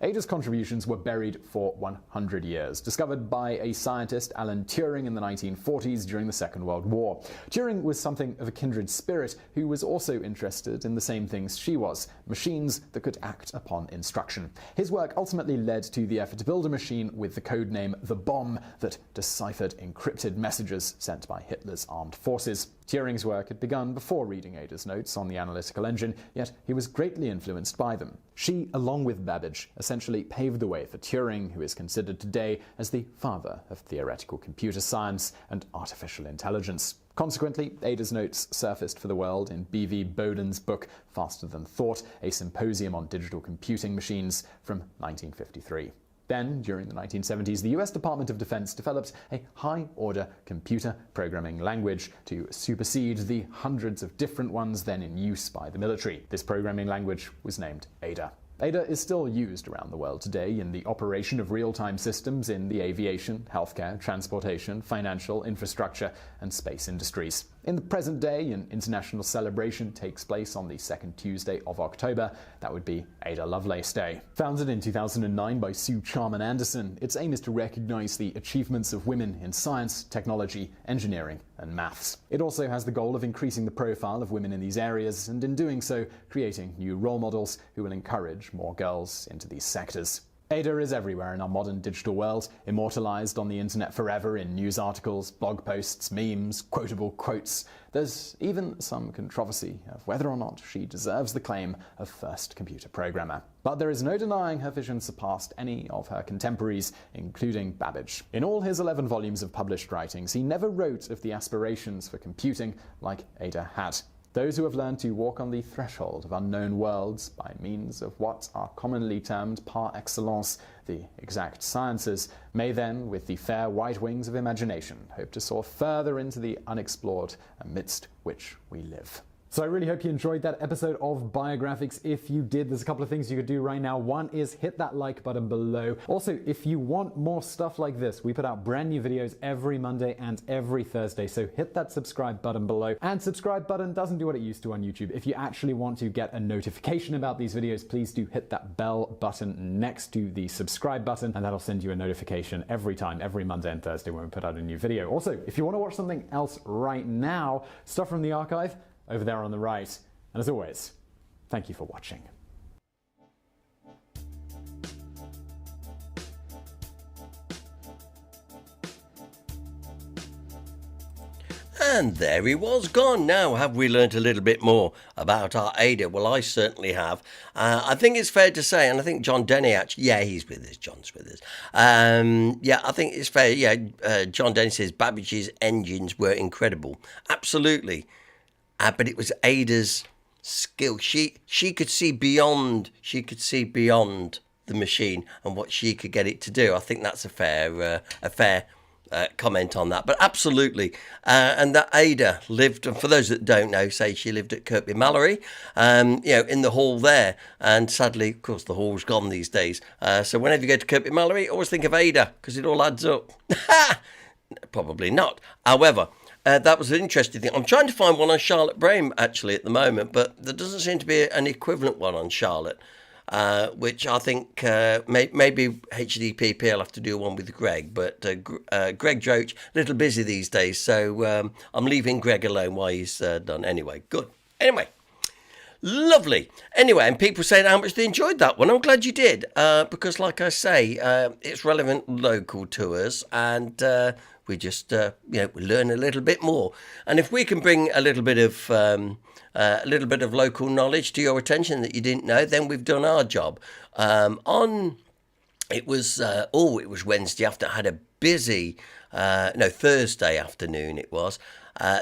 Ada's contributions were buried for 100 years, discovered by a scientist, Alan Turing, in the 1940s during the Second World War. Turing was something of a kindred spirit who was also interested in the same things she was, machines that could act upon instruction. His work ultimately led to the effort to build a machine with the codename The Bomb that deciphered encrypted messages sent by Hitler's armed forces. Turing's work had begun before reading Ada's notes on the analytical engine, yet he was greatly influenced by them. She, along with Babbage, essentially paved the way for Turing, who is considered today as the father of theoretical computer science and artificial intelligence. Consequently, Ada's notes surfaced for the world in B.V. Boden's book Faster Than Thought, a symposium on digital computing machines from 1953. Then, during the 1970s, the US Department of Defense developed a high-order computer programming language to supersede the hundreds of different ones then in use by the military. This programming language was named Ada. Ada is still used around the world today in the operation of real-time systems in the aviation, healthcare, transportation, financial, infrastructure, and space industries. In the present day, an international celebration takes place on the second Tuesday of October. That would be Ada Lovelace Day. Founded in 2009 by Sue Charman Anderson, its aim is to recognize the achievements of women in science, technology, engineering, and maths. It also has the goal of increasing the profile of women in these areas, and in doing so, creating new role models who will encourage more girls into these sectors. Ada is everywhere in our modern digital world, immortalized on the internet forever in news articles, blog posts, memes, quotable quotes. There's even some controversy of whether or not she deserves the claim of first computer programmer. But there is no denying her vision surpassed any of her contemporaries, including Babbage. In all his 11 volumes of published writings, he never wrote of the aspirations for computing like Ada had. Those who have learned to walk on the threshold of unknown worlds by means of what are commonly termed par excellence, the exact sciences, may then, with the fair white wings of imagination, hope to soar further into the unexplored amidst which we live. So I really hope you enjoyed that episode of Biographics. If you did, there's a couple of things you could do right now. One is hit that like button below. Also, if you want more stuff like this, we put out brand new videos every Monday and every Thursday. So hit that subscribe button below. And subscribe button doesn't do what it used to on YouTube. If you actually want to get a notification about these videos, please do hit that bell button next to the subscribe button, and that'll send you a notification every Monday and Thursday when we put out a new video. Also, if you want to watch something else right now, stuff from the archive, over there on the right. And as always, thank you for watching. And there he was gone. Now, have we learnt a little bit more about our Ada? Well, I certainly have. I think it's fair to say, and I think John Denny actually, yeah, he's with us. John's with us. Yeah, I think it's fair. Yeah, John Denny says Babbage's engines were incredible. Absolutely. But it was Ada's skill. She could see beyond. She could see beyond the machine and what she could get it to do. I think that's a fair comment on that. But absolutely, and that Ada lived. And for those that don't know, say she lived at Kirkby Mallory, in the hall there. And sadly, of course, the hall's gone these days. So whenever you go to Kirkby Mallory, always think of Ada because it all adds up. Probably not. However. That was an interesting thing. I'm trying to find one on Charlotte Brame, actually, at the moment, but there doesn't seem to be an equivalent one on Charlotte, which I think maybe HDPP will have to do one with Greg, but Greg Droach, a little busy these days, so I'm leaving Greg alone while he's done. Anyway, good. Anyway, lovely. Anyway, and people saying how much they enjoyed that one. I'm glad you did, because like I say, it's relevant local to us, and we just, we learn a little bit more. And if we can bring a little bit of local knowledge to your attention that you didn't know, then we've done our job. It was Wednesday after I had a busy, Thursday afternoon it was.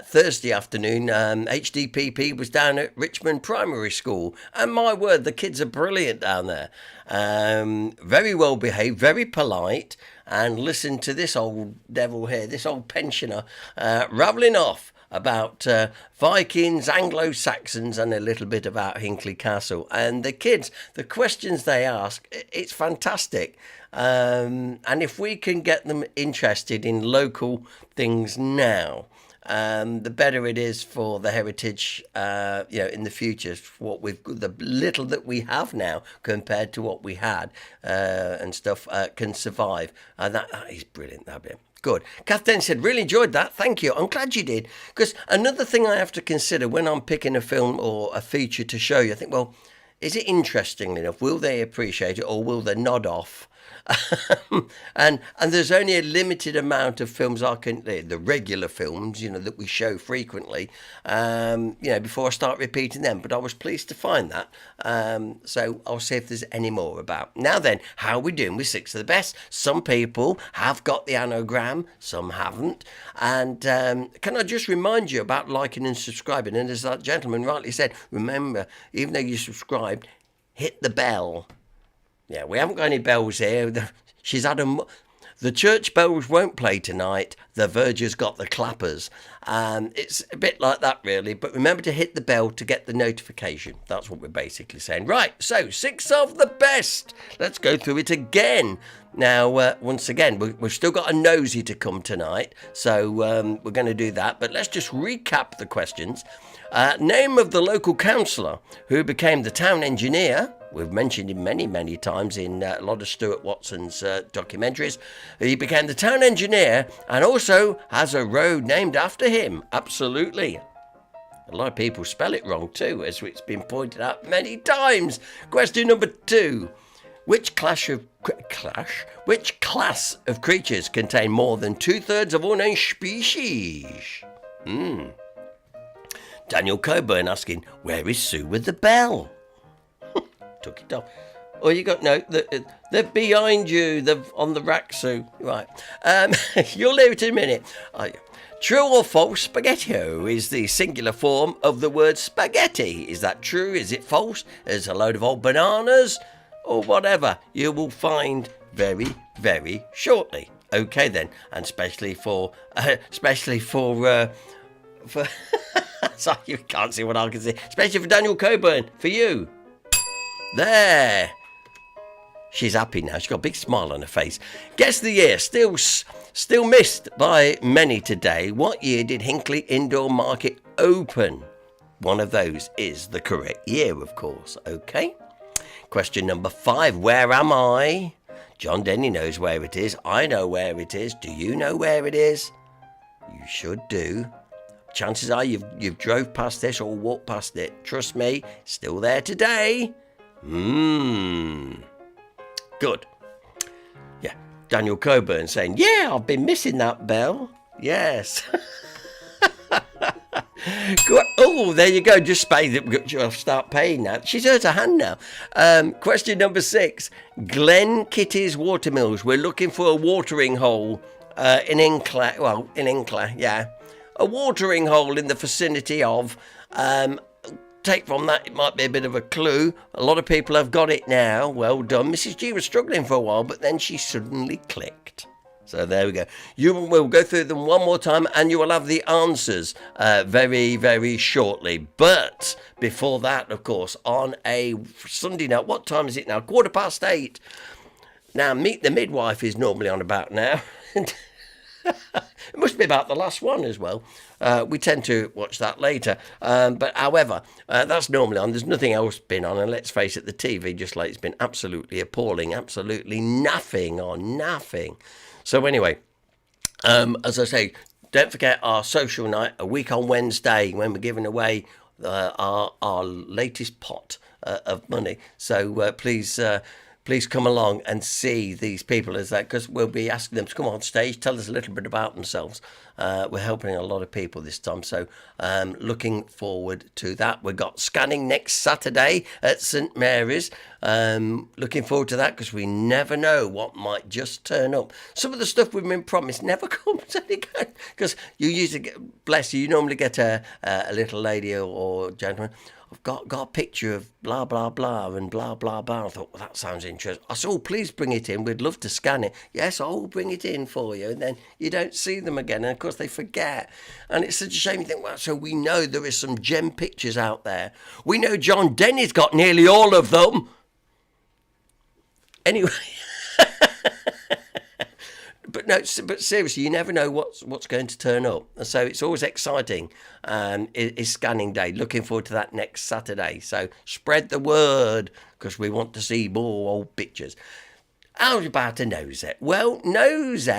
Thursday afternoon, HDPP was down at Richmond Primary School. And my word, the kids are brilliant down there. Very well behaved, very polite. And listen to this old devil here, this old pensioner, rattling off about Vikings, Anglo-Saxons, and a little bit about Hinckley Castle. And the kids, the questions they ask, it's fantastic. And if we can get them interested in local things now, the better it is for the heritage, in the future, for the little that we have now compared to what we had, and stuff can survive. That is brilliant, that bit. Good. Kath then said, really enjoyed that. Thank you. I'm glad you did. Because another thing I have to consider when I'm picking a film or a feature to show you, I think, well, is it interesting enough? Will they appreciate it or will they nod off? and there's only a limited amount of films the regular films, that we show frequently, before I start repeating them. But I was pleased to find that. So I'll see if there's any more about. Now then, how are we doing with 6 of the best? Some people have got the anagram, some haven't. And can I just remind you about liking and subscribing? And as that gentleman rightly said, remember, even though you subscribed, hit the bell. Yeah, we haven't got any bells here. The church bells won't play tonight. The verger's got the clappers. It's a bit like that, really. But remember to hit the bell to get the notification. That's what we're basically saying. Right, so 6 of the best. Let's go through it again. Now, once again, we've still got a nosy to come tonight. So we're going to do that. But let's just recap the questions. Name of the local councillor who became the town engineer. We've mentioned him many, many times in a lot of Stuart Watson's documentaries. He became the town engineer and also has a road named after him. Absolutely. A lot of people spell it wrong too, as it's been pointed out many times. Question number 2. Which class of creatures contain more than 2/3 of all known species? Daniel Coburn asking, where is Sue with the bell? Took it off. Oh, you got they're behind you. They're on the rack, Sue. Right. You'll leave it in a minute. True or false? Spaghettio is the singular form of the word spaghetti. Is that true? Is it false? Is a load of old bananas or whatever? You will find very, very shortly. Okay then, and especially for for so you can't see what I can see, especially for Daniel Coburn, for you. There. She's happy now. She's got a big smile on her face. Guess the year. Still missed by many today. What year did Hinckley Indoor Market open? One of those is the correct year, of course. Okay. Question number 5. Where am I? John Denny knows where it is. I know where it is. Do you know where it is? You should do. Chances are you've drove past this or walked past it. Trust me, still there today. Good. Yeah, Daniel Coburn saying, yeah, I've been missing that bell. Yes. Oh, there you go. Just pay. I'll start paying now. She's hurt her hand now. Question number 6. Glen Kitty's Watermills. We're looking for a watering hole in Hinckley. Well, in Hinckley, yeah. A watering hole in the vicinity of... take from that, it might be a bit of a clue. A lot of people have got it now. Well done. Mrs. G was struggling for a while, but then she suddenly clicked. So there we go. We'll go through them one more time, and you will have the answers very, very shortly. But before that, of course, on a Sunday night, what time is it now? 8:15. Now, Meet the Midwife is normally on about now. It must be about the last one as well. We tend to watch that later. But however, that's normally on. There's nothing else been on. And let's face it, the TV just like it's been absolutely appalling. Absolutely nothing on nothing. So anyway, as I say, don't forget our social night, a week on Wednesday, when we're giving away our latest pot of money. So please come along and see these people as that, because we'll be asking them to come on stage, tell us a little bit about themselves. We're helping a lot of people this time, so looking forward to that. We've got scanning next Saturday at St Mary's. Looking forward to that, because we never know what might just turn up. Some of the stuff we've been promised never comes again, because you usually get, bless you normally get a little lady or gentleman. I've got a picture of blah, blah, blah and blah, blah, blah. I thought, well, that sounds interesting. I said, oh, please bring it in. We'd love to scan it. Yes, I'll bring it in for you. And then you don't see them again. And, of course, they forget. And it's such a shame. You think, well, so we know there is some gem pictures out there. We know John Denny's got nearly all of them. Anyway. But seriously, you never know what's going to turn up. So it's always exciting. It's scanning day. Looking forward to that next Saturday. So spread the word, because we want to see more old pictures. How about a Nosy? Well, Nosy,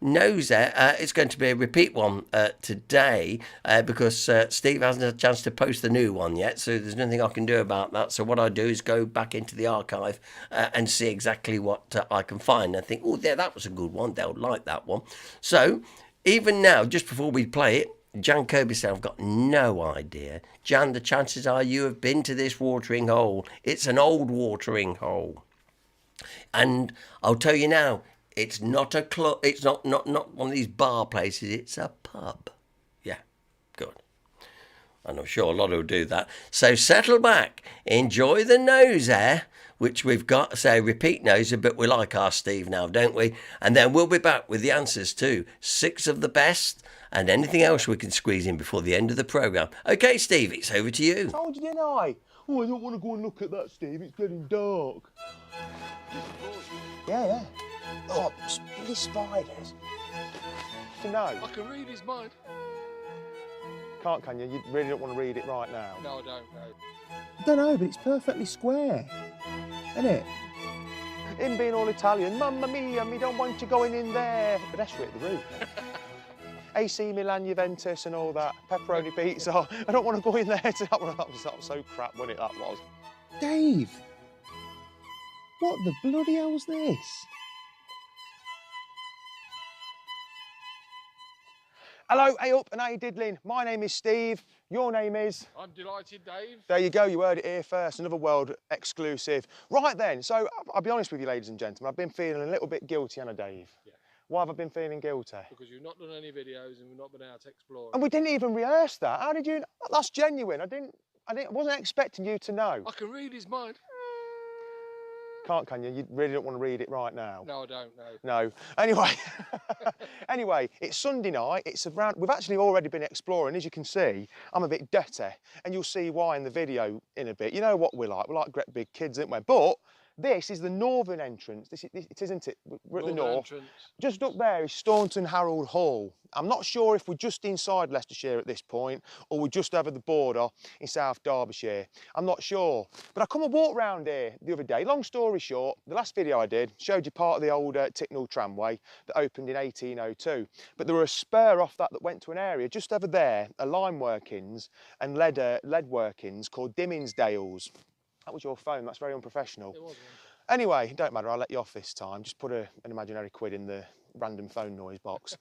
it's going to be a repeat one today, because Steve hasn't had a chance to post the new one yet, so there's nothing I can do about that. So what I do is go back into the archive and see exactly what I can find, and think, oh, there, that was a good one. They'll like that one. So even now, just before we play it, Jan Kirby said, I've got no idea. Jan, the chances are you have been to this watering hole. It's an old watering hole. And I'll tell you now, it's not a club. It's not one of these bar places. It's a pub. Yeah, good. And I'm sure a lot will do that. So settle back, enjoy the Nosy, which we've got. Say repeat Nosy, but we like our Steve now, don't we? And then we'll be back with the answers to 6 of the best and anything else we can squeeze in before the end of the programme. Okay, Steve, it's over to you. Told you, didn't I? Oh, I don't want to go and look at that, Steve. It's getting dark. Yeah. Oh, bloody spiders. You know. I can read his mind. Can't, can you? You really don't want to read it right now? No, I don't know. I don't know, but it's perfectly square. Isn't it? Him being all Italian, Mamma mia, me don't want you going in there. But that's right, the roof. AC Milan, Juventus and all that. Pepperoni pizza. I don't want to go in there. That was so crap, wasn't it, that was? Dave! What the bloody hell's this? Hello, hey up and hey diddling. My name is Steve. Your name is? I'm delighted, Dave. There you go, you heard it here first. Another world exclusive. Right then, so I'll be honest with you, ladies and gentlemen. I've been feeling a little bit guilty, haven't I, Dave? Yeah. Why have I been feeling guilty? Because you've not done any videos and we've not been out exploring. And we didn't even rehearse that. How did you? That's genuine. I wasn't expecting you to know. I can read his mind. Can't, can you? You really don't want to read it right now? No, I don't know. No. Anyway, anyway, it's Sunday night. It's around. We've actually already been exploring. As you can see, I'm a bit dirty, and you'll see why in the video in a bit. You know what we're like. We're like great big kids, aren't we? But this is the northern entrance. It isn't it? We're at the north. Entrance. Just up there is Staunton Harold Hall. I'm not sure if we're just inside Leicestershire at this point or we're just over the border in South Derbyshire. I'm not sure. But I come and walk round here the other day. Long story short, the last video I did showed you part of the old Ticknall tramway that opened in 1802. But there were a spur off that went to an area just over there, a lime workings and lead workings called Dimmingsdales. That was your phone, that's very unprofessional. It was one. Anyway, don't matter, I'll let you off this time. Just put an imaginary quid in the random phone noise box.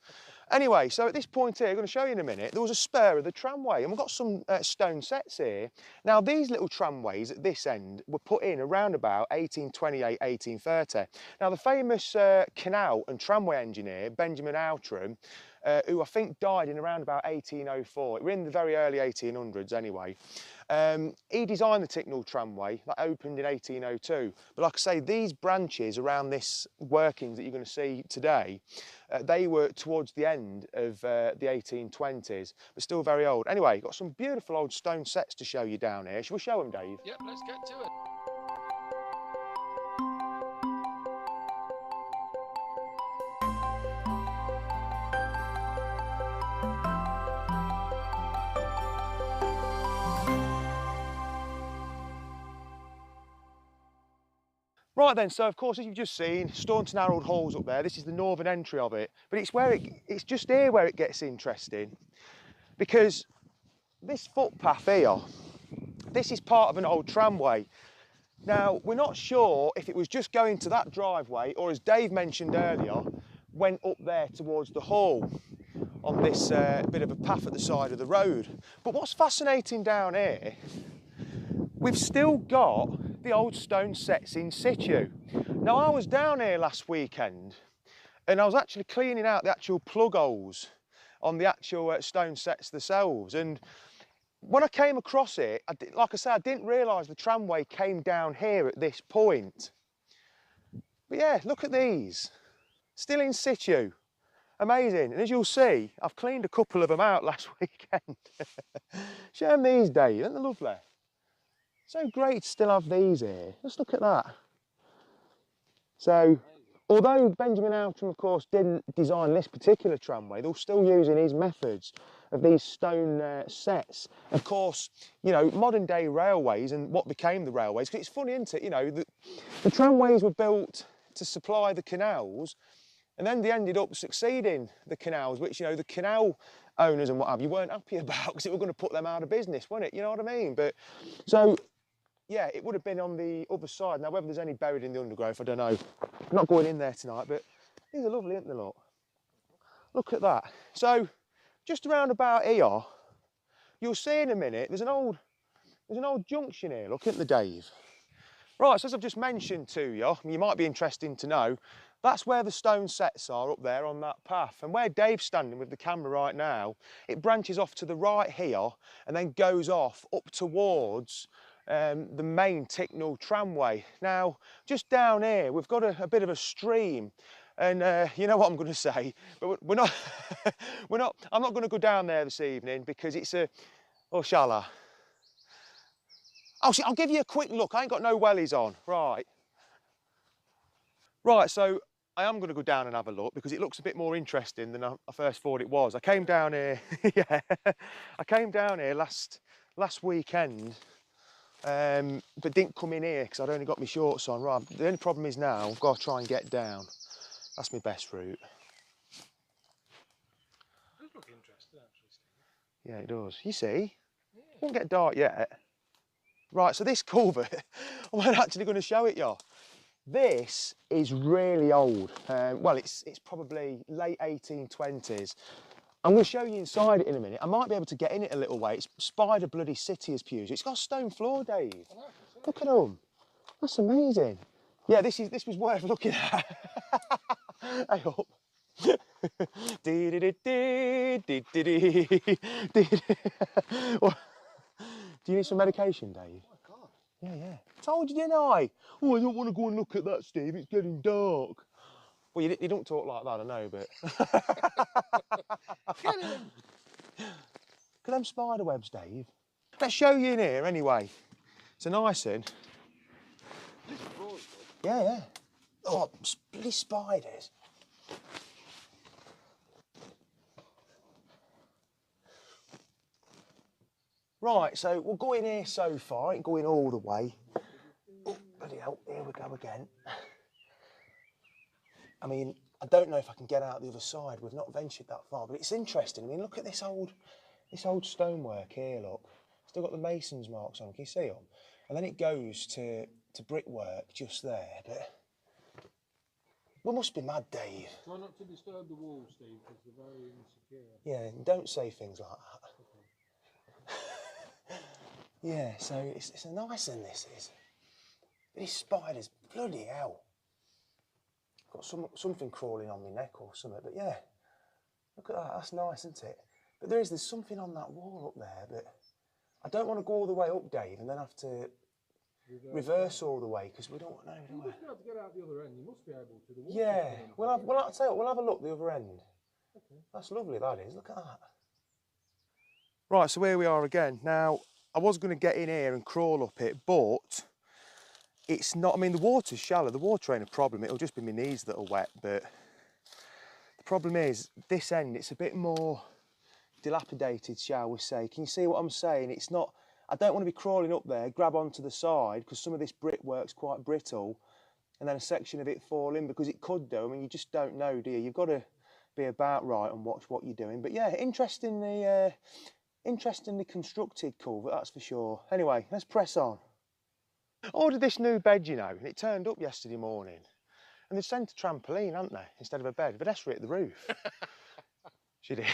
Anyway, so at this point here, I'm going to show you in a minute, there was a spur of the tramway and we've got some stone sets here. Now, these little tramways at this end were put in around about 1828, 1830. Now, the famous canal and tramway engineer, Benjamin Outram, who I think died in around about 1804. We're in the very early 1800s anyway. He designed the Ticknall tramway that opened in 1802. But like I say, these branches around this workings that you're going to see today, they were towards the end of the 1820s, but still very old. Anyway, got some beautiful old stone sets to show you down here. Shall we show them, Dave? Yep, let's get to it. Right then, so of course, as you've just seen, Staunton Harold Hall's up there. This is the northern entry of it, but it's just here where it gets interesting, because this footpath here, this is part of an old tramway. Now, we're not sure if it was just going to that driveway, or as Dave mentioned earlier, went up there towards the hall on this bit of a path at the side of the road. But what's fascinating down here, we've still got the old stone sets in situ. Now, I was down here last weekend and I was actually cleaning out the actual plug holes on the actual stone sets themselves, and when I came across it, like I said, I didn't realise the tramway came down here at this point. But yeah, look at these, still in situ. Amazing. And as you'll see, I've cleaned a couple of them out last weekend. Show them these, Dave, aren't they lovely? So great to still have these here. Let's look at that. So, although Benjamin Outram, of course, didn't design this particular tramway, they're still using his methods of these stone sets. Of course, you know, modern day railways and what became the railways, because it's funny, isn't it? You know, the tramways were built to supply the canals, and then they ended up succeeding the canals, which, you know, the canal owners and what have you weren't happy about, because it were going to put them out of business, wasn't it? You know what I mean? But so, yeah, it would have been on the other side. Now, whether there's any buried in the undergrowth, I don't know. I'm not going in there tonight, but these are lovely, aren't they, look? Look at that. So, just around about here, you'll see in a minute, there's an old junction here, look at the Dave. Right, so as I've just mentioned to you, you might be interested to know, that's where the stone sets are, up there on that path. And where Dave's standing with the camera right now, it branches off to the right here and then goes off up towards the main Ticknall tramway. Now, just down here, we've got a bit of a stream. And you know what I'm going to say, but we're not, I'm not going to go down there this evening because it's or shall I? I'll give you a quick look. I ain't got no wellies on, right. Right, so I am going to go down and have a look because it looks a bit more interesting than I first thought it was. I came down here, yeah, I came down here last weekend, but didn't come in here because I'd only got my shorts on. Right, the only problem is now I've got to try and get down. That's my best route. It does look interesting, actually, Steve. Yeah, it does. You see, it won't get dark yet. Right, so this culvert, I'm actually going to show it you. This is really old. Well, it's probably late 1820s. I'm going to show you inside it in a minute. I might be able to get in it a little way. It's Spider Bloody City as pews. It's got a stone floor, Dave. Look at them. That's amazing. Yeah, this was worth looking at. Hey up. Do you need some medication, Dave? Oh my God. Yeah. Told you, didn't I? Oh, I don't want to go and look at that, Steve. It's getting dark. Well, you don't talk like that, I know, but... Get in! Look at them spider webs, Dave. Let's show you in here, anyway. It's a nice one. This is broad, Yeah. Oh, bloody spiders. Right, so we'll go in here so far, ain't going all the way. Oh, bloody hell, here we go again. I mean, I don't know if I can get out the other side. We've not ventured that far, but it's interesting. I mean, look at this old stonework here, look. Still got the mason's marks on, can you see them? And then it goes to brickwork just there, but... We must be mad, Dave. Try not to disturb the walls, Steve, because they're very insecure. Yeah, don't say things like that. Yeah, so it's a nice one, this is. These spiders, bloody hell. Got something crawling on my neck or something, but yeah. Look at that, that's nice, isn't it? But there's something on that wall up there, but I don't want to go all the way up, Dave, and then have to reverse all the way, because we don't know, do we? You must be able to get out the other end. You must be able to. The wall's Yeah, not I'll tell you what, we'll have a look the other end. Okay. That's lovely, that is. Look at that. Right, so here we are again. Now, I was going to get in here and crawl up it, but it's not. I mean, the water's shallow. The water ain't a problem. It'll just be my knees that are wet. But the problem is, this end, it's a bit more dilapidated, shall we say. Can you see what I'm saying? It's not. I don't want to be crawling up there, grab onto the side, because some of this brickwork's quite brittle, and then a section of it fall in, because it could do. I mean, you just don't know, do you? You've got to be about right and watch what you're doing. But yeah, interestingly constructed culvert, that's for sure. Anyway, let's press on. I ordered this new bed, you know, and it turned up yesterday morning. And they've sent a trampoline, haven't they, instead of a bed. Vanessa hit the roof. She did.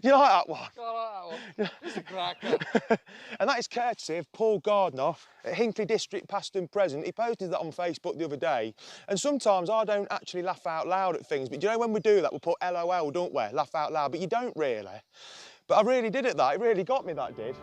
You like that one? I like that one. It's a cracker. And that is courtesy of Paul Gardner at Hinckley District Past and Present. He posted that on Facebook the other day. And sometimes I don't actually laugh out loud at things, but you know when we do that, we put LOL, don't we? Laugh out loud, but you don't really. But I really did it, that. It really got me, that did.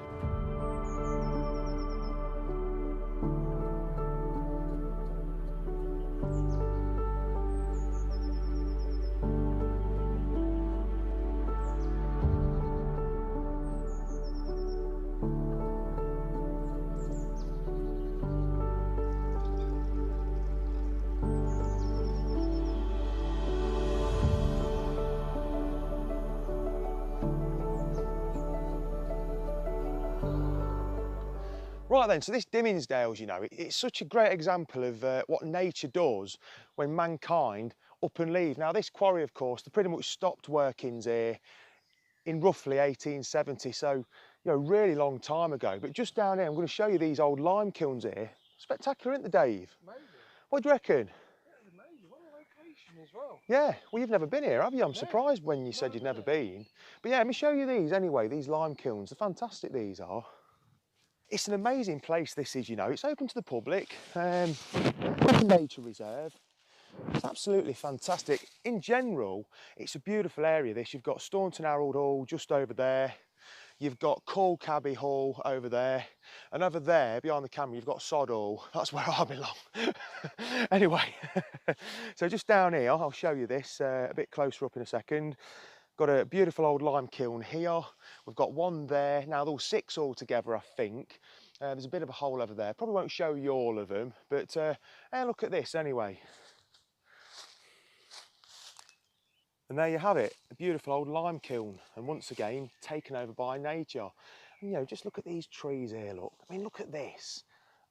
Right then, so this Dimmingsdales, you know, it's such a great example of what nature does when mankind up and leave. Now this quarry, of course, they pretty much stopped workings here in roughly 1870, so, you know, really long time ago. But just down here, I'm going to show you these old lime kilns here. Spectacular, isn't they, Dave? Amazing. What do you reckon? Yeah, it's amazing. What a location as well. Yeah, well, you've never been here, have you? I'm surprised when you said you'd never been. But yeah, let me show you these anyway, these lime kilns. They're fantastic, these are. It's an amazing place, this is, you know. It's open to the public, like a nature reserve. It's absolutely fantastic. In general, it's a beautiful area, this. You've got Staunton Harold Hall just over there. You've got Cole Cabby Hall over there. And over there, behind the camera, you've got Sod Hall. That's where I belong. Anyway, so just down here, I'll show you this a bit closer up in a second. Got a beautiful old lime kiln here. We've got one there. Now, there were 6 altogether, I think. There's a bit of a hole over there. Probably won't show you all of them, but hey, look at this anyway. And there you have it, a beautiful old lime kiln. And once again, taken over by nature. And, you know, just look at these trees here, look. I mean, look at this.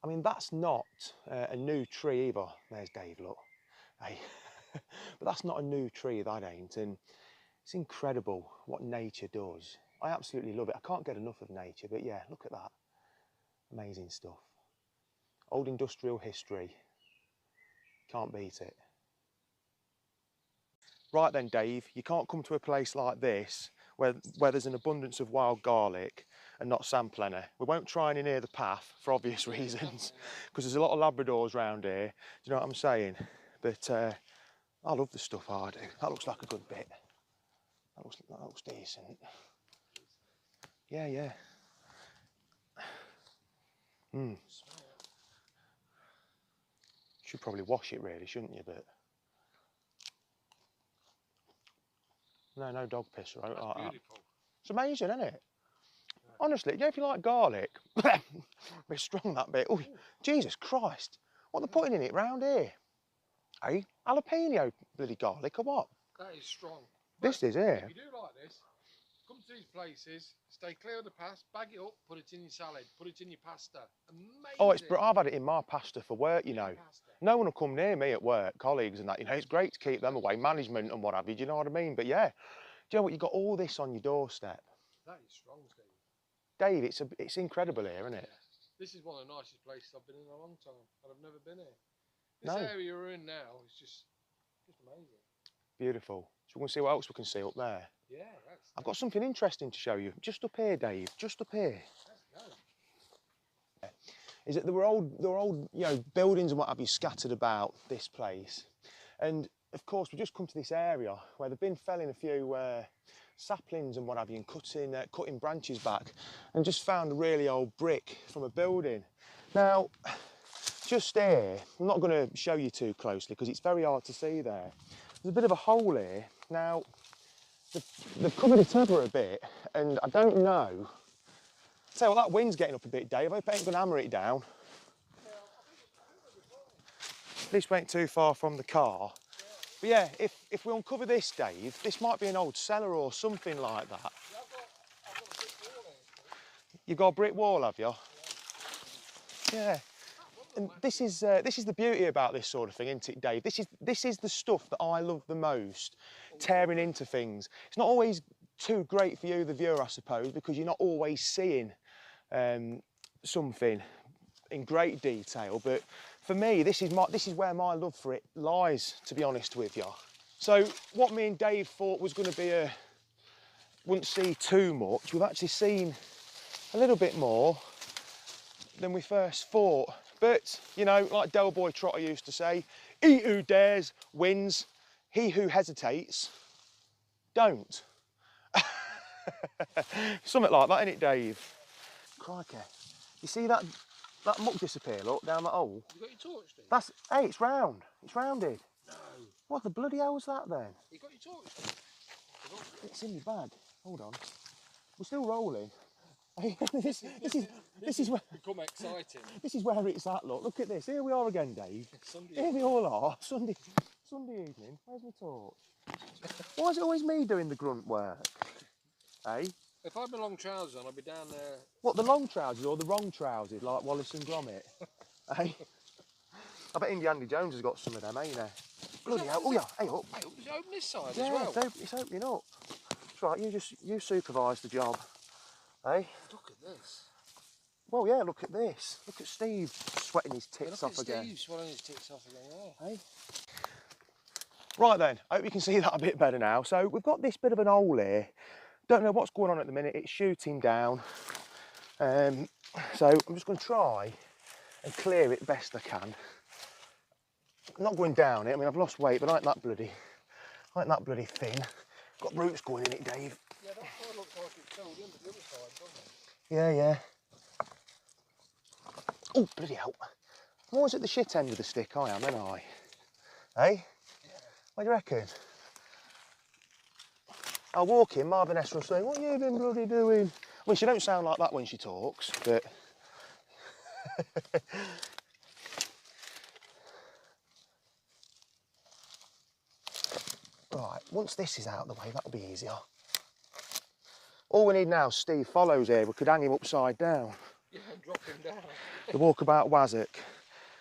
I mean, that's not a new tree either. There's Dave, look. Hey. But that's not a new tree, that ain't. And it's incredible what nature does. I absolutely love it. I can't get enough of nature, but yeah, look at that. Amazing stuff. Old industrial history. Can't beat it. Right then, Dave, you can't come to a place like this where there's an abundance of wild garlic and not sampling it. We won't try any near the path for obvious reasons, because there's a lot of Labradors around here. Do you know what I'm saying? But I love the stuff I do. That looks like a good bit. That looks decent. Yeah. Should probably wash it really, shouldn't you? But no dog piss, right? That's Like that. beautiful. It's amazing, isn't it? Honestly, you know, if you like garlic, bit strong that bit. Oh, Jesus Christ! What they're putting in it round here? Hey, jalapeno bloody garlic or what? That is strong. This But is here. If you do like this, come to these places, stay clear of the past, bag it up, put it in your salad, put it in your pasta. Amazing. Oh, I've had it in my pasta for work, you know. Pasta. No one will come near me at work, colleagues and that. You know, it's great to keep them away, management and what have you. Do you know what I mean? But yeah, do you know what? You got all this on your doorstep. That is strong, Steve. Dave, it's incredible here, isn't it? Yeah. This is one of the nicest places I've been in a long time, and I've never been here. This No. area you're in now is just amazing. Beautiful. So we're going to see what else we can see up there. Yeah, that's. I've got something interesting to show you. Just up here, Dave. Just up here. Let's go. Is that there were old, you know, buildings and what have you scattered about this place, and of course we've just come to this area where they've been felling a few saplings and what have you, and cutting branches back, and just found a really old brick from a building. Now, just here, I'm not going to show you too closely because it's very hard to see there. There's a bit of a hole here. Now, they've covered it over a bit, and I don't know. Tell you what, that wind's getting up a bit, Dave. I hope I ain't going to hammer it down. At least we ain't too far from the car. But yeah, if we uncover this, Dave, this might be an old cellar or something like that. You've got a brick wall, have you? Yeah. And this is the beauty about this sort of thing, isn't it, Dave? This is the stuff that I love the most, tearing into things. It's not always too great for you, the viewer, I suppose, because you're not always seeing something in great detail. But for me, this is where my love for it lies, to be honest with you. So what me and Dave thought was going to be wouldn't see too much, we've actually seen a little bit more than we first thought. But, you know, like Del Boy Trotter used to say, he who dares wins, he who hesitates don't. Something like that, innit, Dave? Crikey. You see that muck disappear, look, down that hole? You got your torch, Steve? Hey, it's round. It's rounded. No. What the bloody hell was that then? You got your torch, Steve? It's in your bag. Hold on. We're still rolling. this is where Become exciting. this is where it's at. Look at this. Here we are again, Dave. Sunday. Here we all are. Sunday evening. Where's my torch? Why is it always me doing the grunt work? Hey? If I had my long trousers on, I'd be down there. What, the long trousers or the wrong trousers, like Wallace and Gromit? Hey? I bet Indiana Jones has got some of them, ain't there? Bloody hell. Oh yeah, hey up. Hey, does it open this side Yeah, as well? it's opening up. That's right, you supervise the job. Hey? Look at this. Well, yeah, look at this. Look at Steve sweating his Yeah, tits look off at again. Steve swelling his tits off again, yeah. Hey? Right then, I hope you can see that a bit better now. So we've got this bit of an hole here. Don't know what's going on at the minute. It's shooting down. So I'm just going to try and clear it best I can. I'm not going down it. I mean, I've lost weight, but I ain't that bloody thin. Got roots going in it, Dave. Yeah, that side looks like it's filled in, but the other side doesn't. Yeah. Oh, bloody hell. I'm always at the shit end of the stick, I am, ain't I? Hey? Yeah. What do you reckon? I'll walk in, Marvin Esther will say, what have you been bloody doing? I mean, she don't sound like that when she talks, but... Right, once this is out of the way, that'll be easier. All we need now, Steve follows here. We could hang him upside down. Yeah, drop him down. The walkabout Wazzock,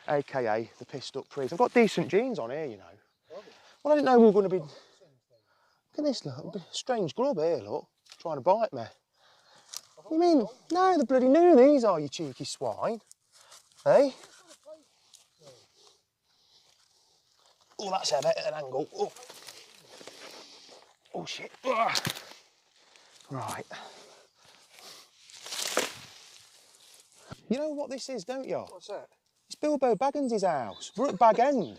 aka the pissed up priest. I've got decent jeans on here, you know. Well, I didn't know we were going to be... Look at this, look. Strange grub here, look. Trying to bite me. You mean, no, the bloody new these are, you cheeky swine. Hey? Oh, that's a bit at an angle. Oh shit. Ugh. Right. You know what this is, don't you? What's that? It's Bilbo Baggins' house. We're at Bag End.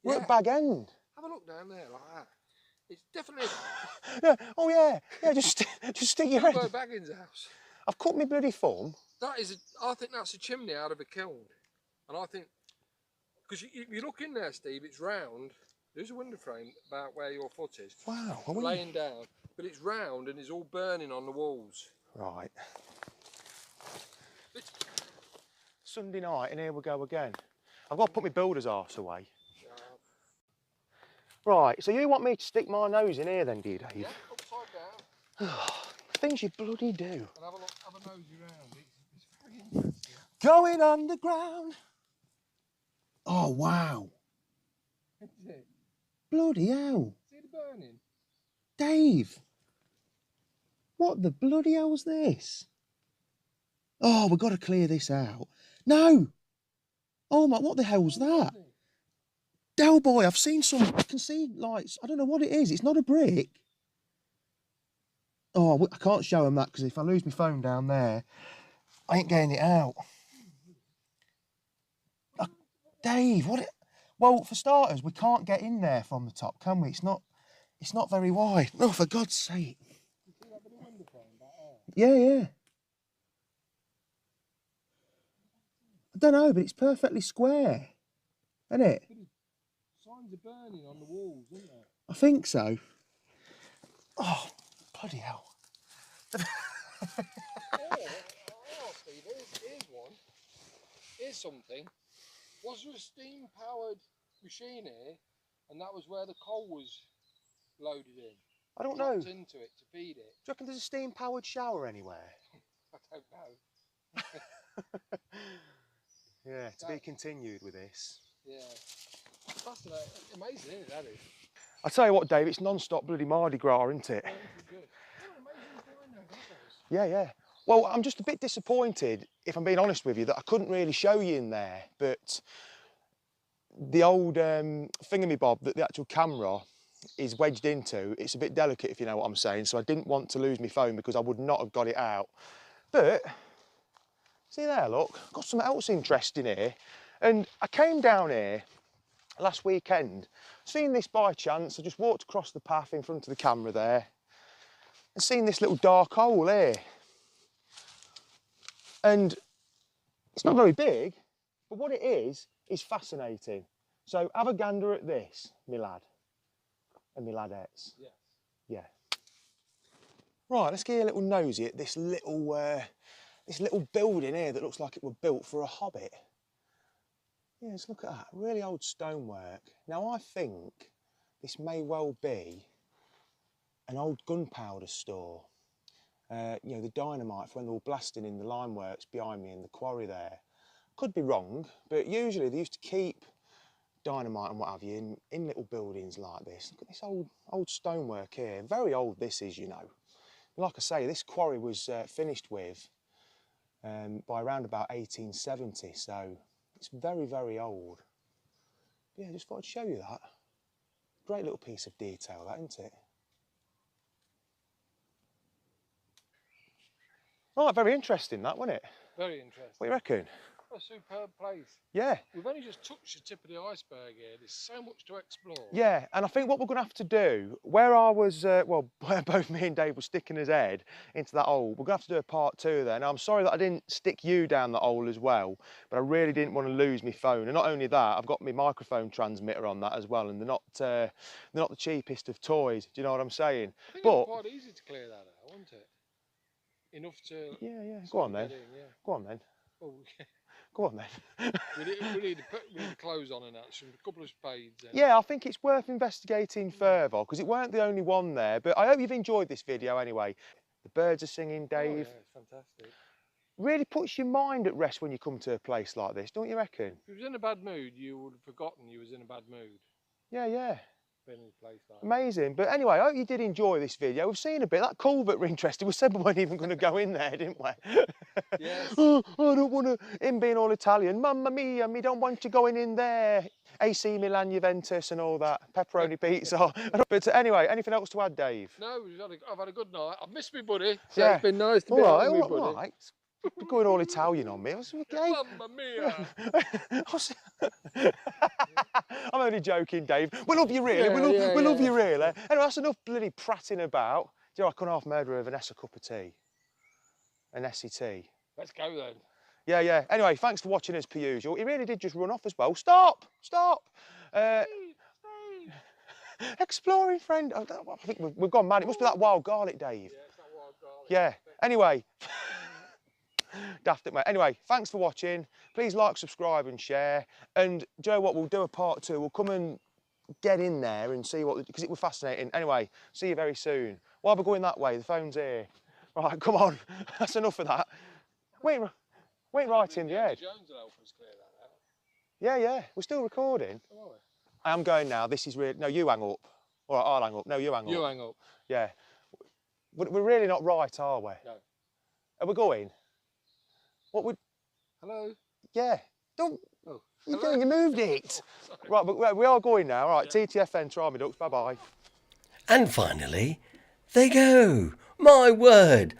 We're at Bag End. Have a look down there like that. It's definitely Yeah. Oh yeah. Yeah. Just stick your Bilbo head. Baggins' house. I've cut my bloody thumb. That is, I think that's a chimney out of a kiln, and I think Because if you look in there, Steve, it's round. There's a window frame about where your foot is. Wow. Are we... Laying down, but it's round and it's all burning on the walls. Right. Sunday night, and here we go again. I've got to put my builder's arse away. Right, so you want me to stick my nose in here then, do you, Dave? Yeah, upside down. Things you bloody do. And have a look, have a nosy round. It's very interesting. Going underground. Oh, wow. Is it? Bloody hell. See the burning? Dave. What the bloody hell's this? Oh, we've got to clear this out. No. Oh my, what the hell's that? Del boy, I've seen some, I can see lights. I don't know what it is. It's not a brick. Oh, I can't show them that because if I lose my phone down there, I ain't getting it out. Dave, what? Well, for starters, we can't get in there from the top, can we? It's not very wide. No, for God's sake. Yeah, yeah. I don't know, but it's perfectly square, isn't it? Signs of burning on the walls, isn't there? I think so. Oh, bloody hell. Steve, here's one. Here's something. Was there a steam-powered machine here, and that was where the coal was loaded in? I don't know. Dropped Do you into it to feed it. reckon there's a steam-powered shower anywhere? I don't know. Yeah, to be continued with this. Yeah. Fascinating. Amazing, isn't it, that is? I tell you what, Dave, it's non-stop bloody Mardi Gras, isn't it? Yeah, this is good. Oh, amazing design there, that was. Yeah, yeah. Well, I'm just a bit disappointed, if I'm being honest with you, that I couldn't really show you in there, but the old thingamabob that the actual camera is wedged into, it's a bit delicate, if you know what I'm saying, so I didn't want to lose my phone because I would not have got it out. But, see there, look, got something else interesting here. And I came down here last weekend, seen this by chance. I just walked across the path in front of the camera there and seen this little dark hole here. And it's not very big, but what it is fascinating. So have a gander at this, me lad and me ladettes. Yes. Yeah. Right, let's get a little nosy at this little building here that looks like it was built for a hobbit. Yeah, let's look at that. Really old stonework. Now, I think this may well be an old gunpowder store. You know, the dynamite for when they were blasting in the lime works behind me in the quarry there. Could be wrong, but usually they used to keep dynamite and what have you in little buildings like this. Look at this old stonework here. Very old this is, you know. Like I say, this quarry was finished with by around about 1870, so it's very, very old. Yeah, just thought I'd show you that. Great little piece of detail, that, isn't it? Right, very interesting that, wasn't it? Very interesting. What do you reckon? What a superb place. Yeah. We've only just touched the tip of the iceberg here. There's so much to explore. Yeah, and I think what we're going to have to do, where I was, well, where both me and Dave were sticking his head into that hole, we're going to have to do a part 2 there. Now, I'm sorry that I didn't stick you down the hole as well, but I really didn't want to lose my phone. And not only that, I've got my microphone transmitter on that as well, and they're not the cheapest of toys. Do you know what I'm saying? I think But it's quite easy to clear that out, wasn't it? Enough to... yeah, go on then. Yeah. Go on then. Oh, Go on then. we need to put clothes on and that, a couple of spades. Yeah, I think it's worth investigating further because it weren't the only one there. But I hope you've enjoyed this video anyway. The birds are singing, Dave. Oh, yeah, it's fantastic. Really puts your mind at rest when you come to a place like this, don't you reckon? If you was in a bad mood, you would have forgotten you was in a bad mood. Yeah, yeah. Been in a place like that. Amazing. But anyway, I hope you did enjoy this video. We've seen a bit. That culvert we're interested. We said we weren't even going to go in there, didn't we? Yes. Oh, I don't want to, him being all Italian. Mamma mia, me don't want you going in there. AC Milan, Juventus and all that. Pepperoni pizza. But anyway, anything else to add, Dave? No, I've had a good night. I've missed me buddy. So Yeah. it's been nice to be All out right, with me, all buddy. right. You're going all Italian on me. I was okay. Mamma mia. I'm only joking, Dave. We love you really. Yeah, we love yeah. you really. Anyway, that's enough bloody prattling about. Do you know, I couldn't half murder of an Essa cup of tea. An Essie tea. Let's go then. Yeah, yeah. Anyway, thanks for watching as per usual. He really did just run off as well. Stop! Stop! Exploring friend. I think we've gone mad. It must be that wild garlic, Dave. Yeah, it's that wild garlic. Yeah. Anyway. Daft it, mate. Anyway, thanks for watching. Please like, subscribe and share. And do you know what? We'll do a part 2. We'll come and get in there and see what, because it was fascinating. Anyway, see you very soon. While we're going that way, the phone's here. Right, come on. That's enough of that. Wait right in the head. Jones will help us clear that out. Yeah, yeah. We're still recording. Come on. I am going now. This is really... No, you hang up. All right, I'll hang up. No, you hang up. You hang up. Yeah. We're really not right, are we? No. Are we going? What would... Hello? Yeah. Don't... Oh. You Hello? you moved it. Oh, sorry. Right, but we are going now. All right, TTFN, try me ducks. Bye-bye. And finally, they go. My word.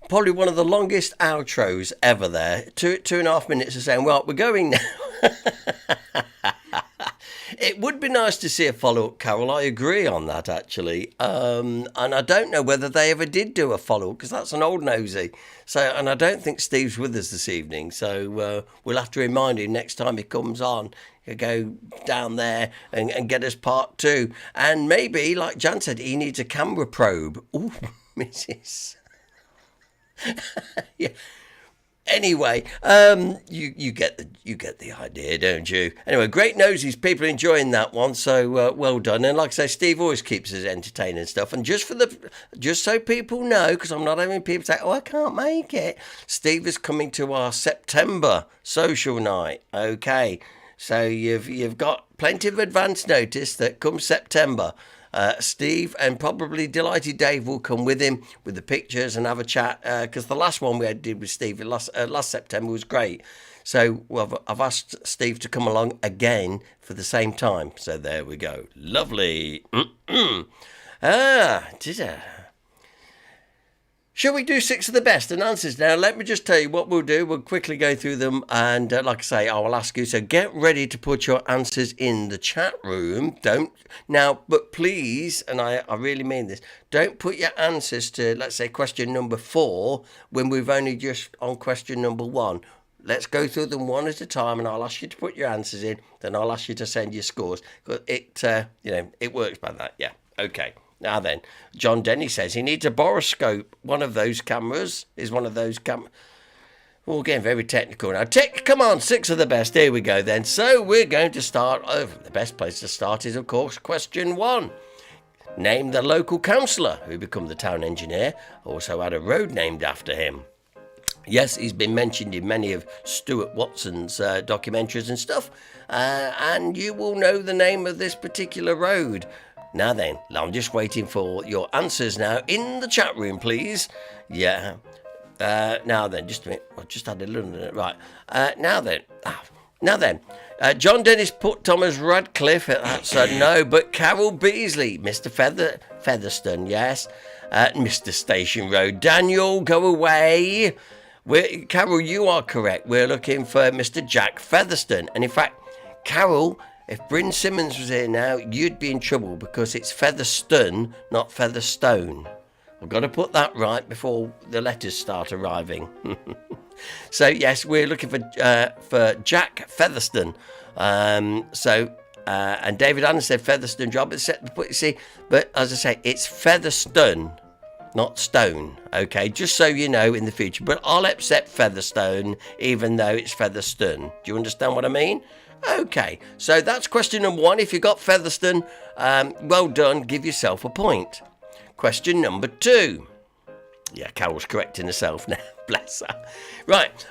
Probably one of the longest outros ever there. 2.5 minutes of saying, well, we're going now. It would be nice to see a follow-up, Carol. I agree on that, actually. And I don't know whether they ever did do a follow-up, because that's an old nosy. So, and I don't think Steve's with us this evening. So we'll have to remind him next time he comes on. He'll go down there and get us part 2. And maybe, like Jan said, he needs a camera probe. Ooh, Mrs. Yeah. Anyway, you get the idea, don't you? Anyway, great nosies. People are enjoying that one, so well done. And like I say, Steve always keeps us entertaining and stuff. And just so people know, because I'm not having people say, "Oh, I can't make it." Steve is coming to our September social night. Okay, so you've got plenty of advance notice that come September. Steve and probably Delighted Dave will come with him with the pictures and have a chat, because the last one we did with Steve last September was great. So I've asked Steve to come along again for the same time. So there we go. Lovely. Shall we do 6 of the best and answers now? Let me just tell you what we'll do. We'll quickly go through them, and like I say, I will ask you. So get ready to put your answers in the chat room. But please, and I really mean this, don't put your answers to, let's say, question number 4 when we've only just on question number 1. Let's go through them one at a time, and I'll ask you to put your answers in. Then I'll ask you to send your scores. It works by that. Yeah. Okay. Now then, John Denny says he needs a boroscope. One of those cameras is one of those cameras. We're getting very technical now. Come on, 6 of the best. Here we go then. So we're going to start. The best place to start is, of course, question 1. Name the local councillor who became the town engineer. Also had a road named after him. Yes, he's been mentioned in many of Stuart Watson's documentaries and stuff. And you will know the name of this particular road. Now then, I'm just waiting for your answers now in the chat room, please. Yeah. Now then, just a minute. I just had a little... Right. Now then. John Dennis put Thomas Radcliffe. That's a no, but Carol Beasley. Mr. Featherstone, yes. Mr. Station Road. Daniel, go away. Carol, you are correct. We're looking for Mr. Jack Featherstone. And in fact, Carol... If Bryn Simmons was here now, you'd be in trouble because it's Featherstone, not Featherstone. I've got to put that right before the letters start arriving. So, yes, we're looking for Jack Featherstone. And David Allen said Featherstone job. But as I say, it's Featherstone, not Stone. Okay, just so you know in the future. But I'll accept Featherstone, even though it's Featherstone. Do you understand what I mean? Okay, so that's question number 1. If you got Featherstone, well done, give yourself a point. Question number 2. Yeah, Carol's correcting herself now, bless her. Right,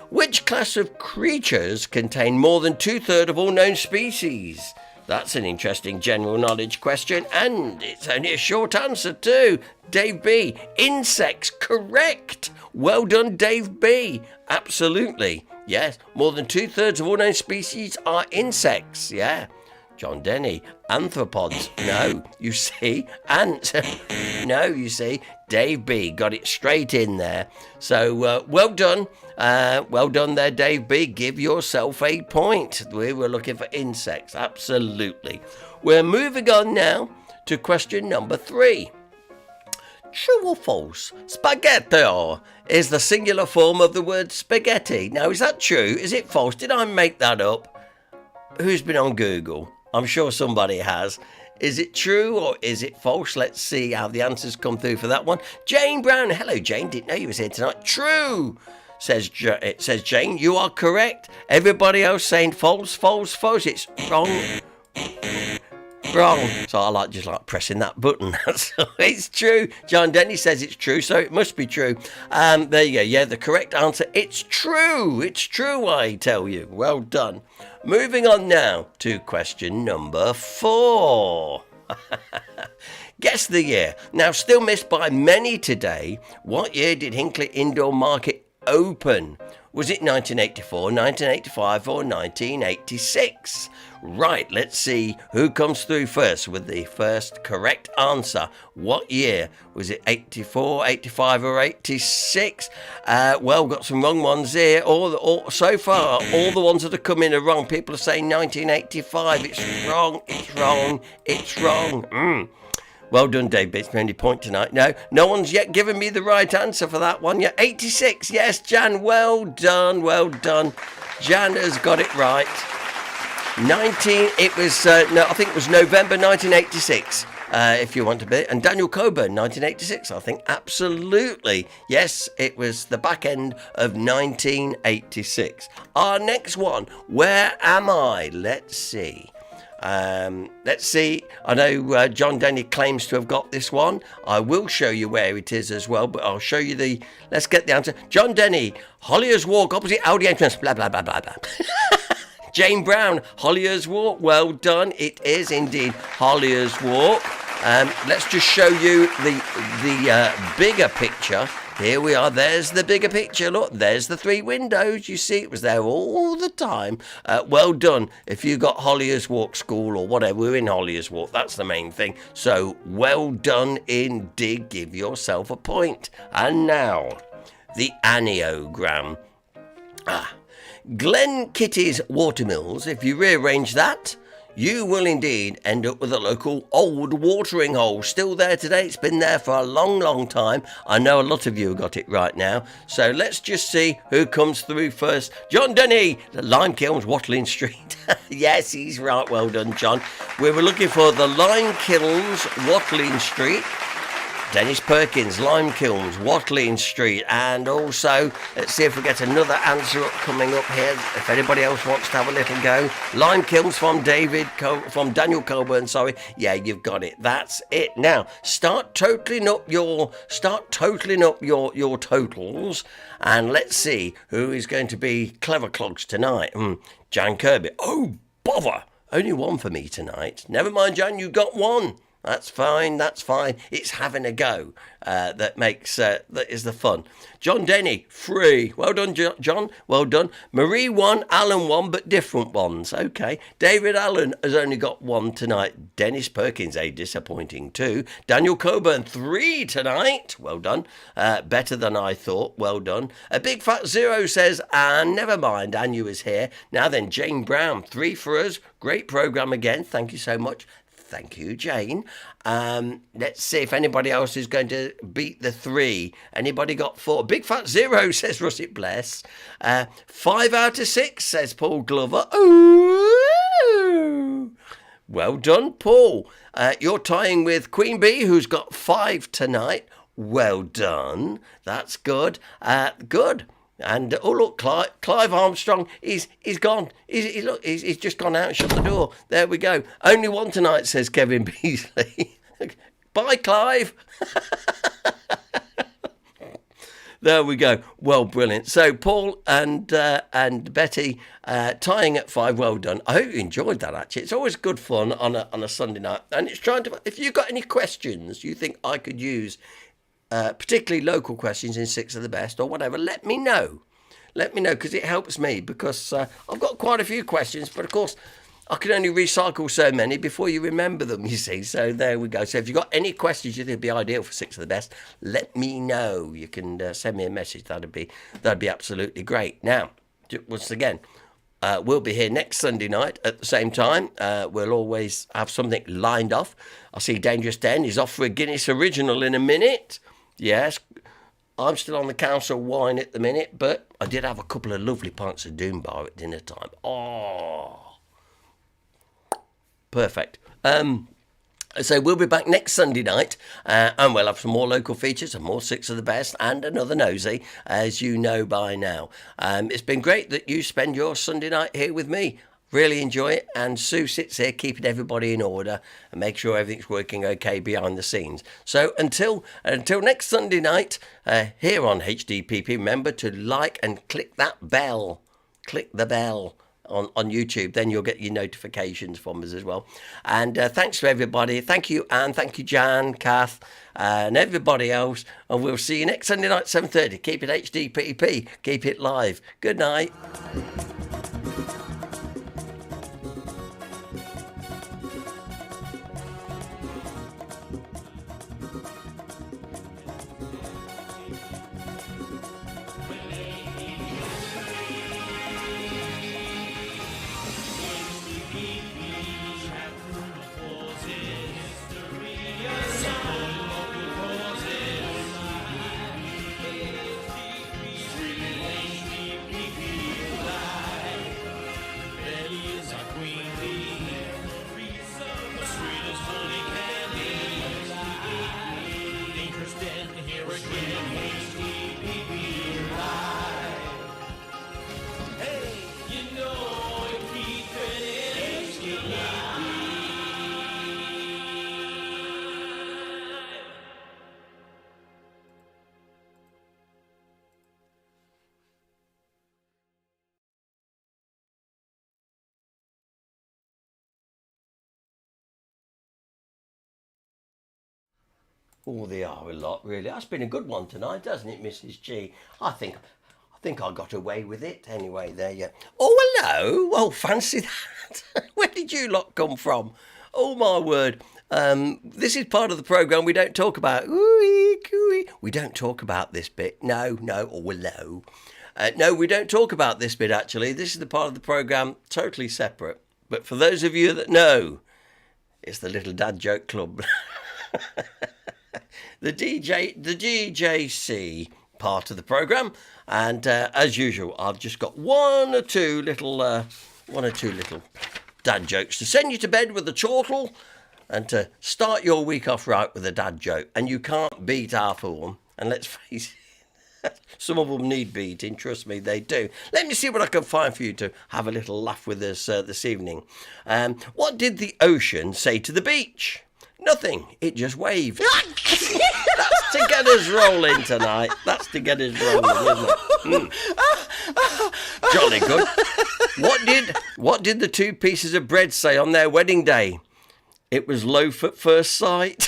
which class of creatures contain more than 2/3 of all known species? That's an interesting general knowledge question, and it's only a short answer too. Dave B. Insects, correct. Well done, Dave B. Absolutely. Yes, more than 2/3 of all known species are insects. Yeah. John Denny, arthropods. No, you see. Ants. No, you see. Dave B. got it straight in there. So, well done. Well done there, Dave B. Give yourself a point. We were looking for insects. Absolutely. We're moving on now to question number 3. True or false? Spaghetto is the singular form of the word spaghetti. Now, is that true? Is it false? Did I make that up? Who's been on Google? I'm sure somebody has. Is it true or is it false? Let's see how the answers come through for that one. Jane Brown. Hello, Jane. Didn't know you was here tonight. True, says Jane. You are correct. Everybody else saying false, false, false. It's wrong. Wrong. So I just like pressing that button. So it's true. John Denny says it's true, so it must be true. There you go. Yeah, the correct answer. It's true. It's true, I tell you. Well done. Moving on now to question number 4. Guess the year. Now, still missed by many today. What year did Hinckley Indoor Market open? Was it 1984, 1985 or 1986? Right, let's see who comes through first with the first correct answer. What year? Was it 84, 85 or 86? Well, got some wrong ones here. So far, all the ones that are coming are wrong. People are saying 1985. It's wrong, it's wrong, it's wrong. Well done, Dave. It's my only point tonight. No one's yet given me the right answer for that one. Yeah, 86. Yes, Jan. Well done. Well done. Jan has got it right. I think it was November 1986, if you want to be. And Daniel Coburn, 1986, I think. Absolutely. Yes, it was the back end of 1986. Our next one, Where Am I? Let's see. I know John Denny claims to have got this one. I will show you where it is as well, but I'll show you let's get the answer. John Denny, Hollier's Walk, opposite Audi entrance, blah, blah, blah, blah, blah. Jane Brown, Hollier's Walk, well done. It is indeed Hollier's Walk. Let's just show you the bigger picture. Here we are. There's the bigger picture. Look, there's the 3 windows. You see, it was there all the time. Well done. If you got Hollier's Walk School or whatever, we're in Hollier's Walk. That's the main thing. So, well done indeed. Give yourself a point. And now, the aniogram. Glen Kitty's Watermills. If you rearrange that, you will indeed end up with a local old watering hole. Still there today. It's been there for a long, long time. I know a lot of you have got it right now. So let's just see who comes through first. John Denny, the Lime Kilns, Watling Street. Yes, he's right. Well done, John. We were looking for the Lime Kilns, Watling Street. Dennis Perkins, Lime Kilns, Watling Street, and also, let's see if we get another answer coming up here, if anybody else wants to have a little go. Lime Kilns from Daniel Coburn, sorry. Yeah, you've got it. That's it. Now, start totaling up your totals, and let's see who is going to be Clever Clogs tonight. Jan Kirby. Oh, bother. Only one for me tonight. Never mind, Jan, you got one. That's fine, that's fine. It's having a go that is the fun. John Denny, 3. Well done, John. Well done. Marie 1, Alan 1, but different ones. Okay. David Allen has only got 1 tonight. Dennis Perkins, a disappointing 2. Daniel Coburn, 3 tonight. Well done. Better than I thought. Well done. A Big Fat 0 says, never mind, Anu is here. Now then, Jane Brown, 3 for us. Great programme again. Thank you so much. Thank you, Jane. Let's see if anybody else is going to beat the 3. Anybody got 4? Big Fat 0 says Russet Bless. 5 out of 6 says Paul Glover. Ooh. Well done, Paul. You're tying with Queen Bee, who's got 5 tonight. Well done. That's good. Good. And oh look, Clive Armstrong, he's gone. He's just gone out and shut the door. There we go. Only 1 tonight, says Kevin Beasley. Bye, Clive. There we go. Well, brilliant. So Paul and Betty tying at 5. Well done. I hope you enjoyed that. Actually, it's always good fun on a Sunday night. And it's trying to. If you've got any questions you think I could use. Particularly local questions in 6 of the best or whatever, let me know. Let me know, because it helps me, because I've got quite a few questions, but of course I can only recycle so many before you remember them, you see. So there we go. So if you've got any questions you think would be ideal for 6 of the best, let me know. You can send me a message. That'd be absolutely great. Now, once again, we'll be here next Sunday night at the same time. We'll always have something lined off. I see Dangerous Den is off for a Guinness Original in a minute. Yes, I'm still on the council wine at the minute, but I did have a couple of lovely pints of Doom Bar at dinner time. Oh, perfect. So we'll be back next Sunday night, and we'll have some more local features and more Six of the Best and another nosy, as you know by now. It's been great that you spend your Sunday night here with me. Really enjoy it, and Sue sits here keeping everybody in order and make sure everything's working okay behind the scenes. So until next Sunday night, here on HDPP, remember to like and click that bell. Click the bell on YouTube, then you'll get your notifications from us as well. And thanks to everybody. Thank you, Anne. Thank you, Jan, Kath, and everybody else. And we'll see you next Sunday night, 7:30. Keep it HDPP. Keep it live. Good night. Oh, they are a lot, really. That's been a good one tonight, hasn't it, Mrs. G? I think I got away with it. Anyway, there you... Oh, hello! Oh, fancy that. Where did you lot come from? Oh, my word. This is part of the programme we don't talk about. Ooh-wee, coo-wee. We don't talk about this bit. No. Oh, hello. No, we don't talk about this bit, actually. This is the part of the programme totally separate. But for those of you that know, it's the Little Dad Joke Club. The DJC part of the programme, and as usual, I've just got one or two little dad jokes to send you to bed with a chortle, and to start your week off right with a dad joke. And you can't beat half of them. And let's face it, some of them need beating. Trust me, they do. Let me see what I can find for you to have a little laugh with us this evening. What did the ocean say to the beach? Nothing. It just waved. That's to get us rolling tonight. That's to get us rolling, isn't it? Jolly good. What did the two pieces of bread say on their wedding day? It was loaf at first sight.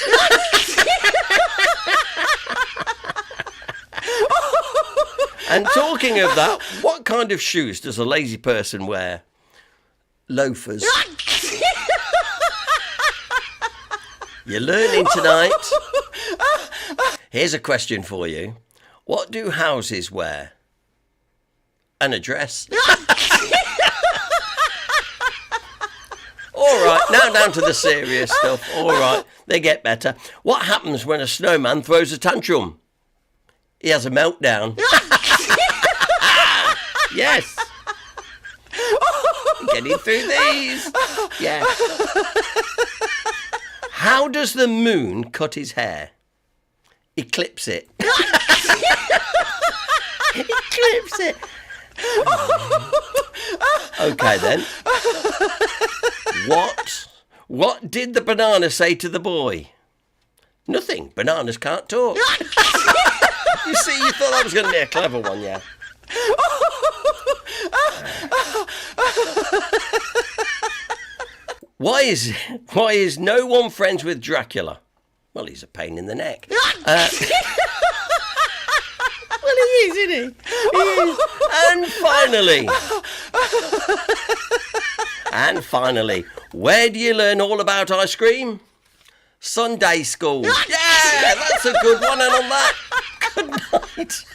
And talking of that, what kind of shoes does a lazy person wear? Loafers. You're learning tonight. Here's a question for you. What do houses wear? An address. All right, now down to the serious stuff. All right, they get better. What happens when a snowman throws a tantrum? He has a meltdown. Yes. Getting through these. Yeah. How does the moon cut his hair? He clips it. He clips it. Okay then. What did the banana say to the boy? Nothing. Bananas can't talk. You see, you thought that was going to be a clever one, yeah. Why is no one friends with Dracula? Well, he's a pain in the neck. Well, he is, isn't he? He is. And finally, where do you learn all about ice cream? Sunday school. Yeah, that's a good one. And on that, good night.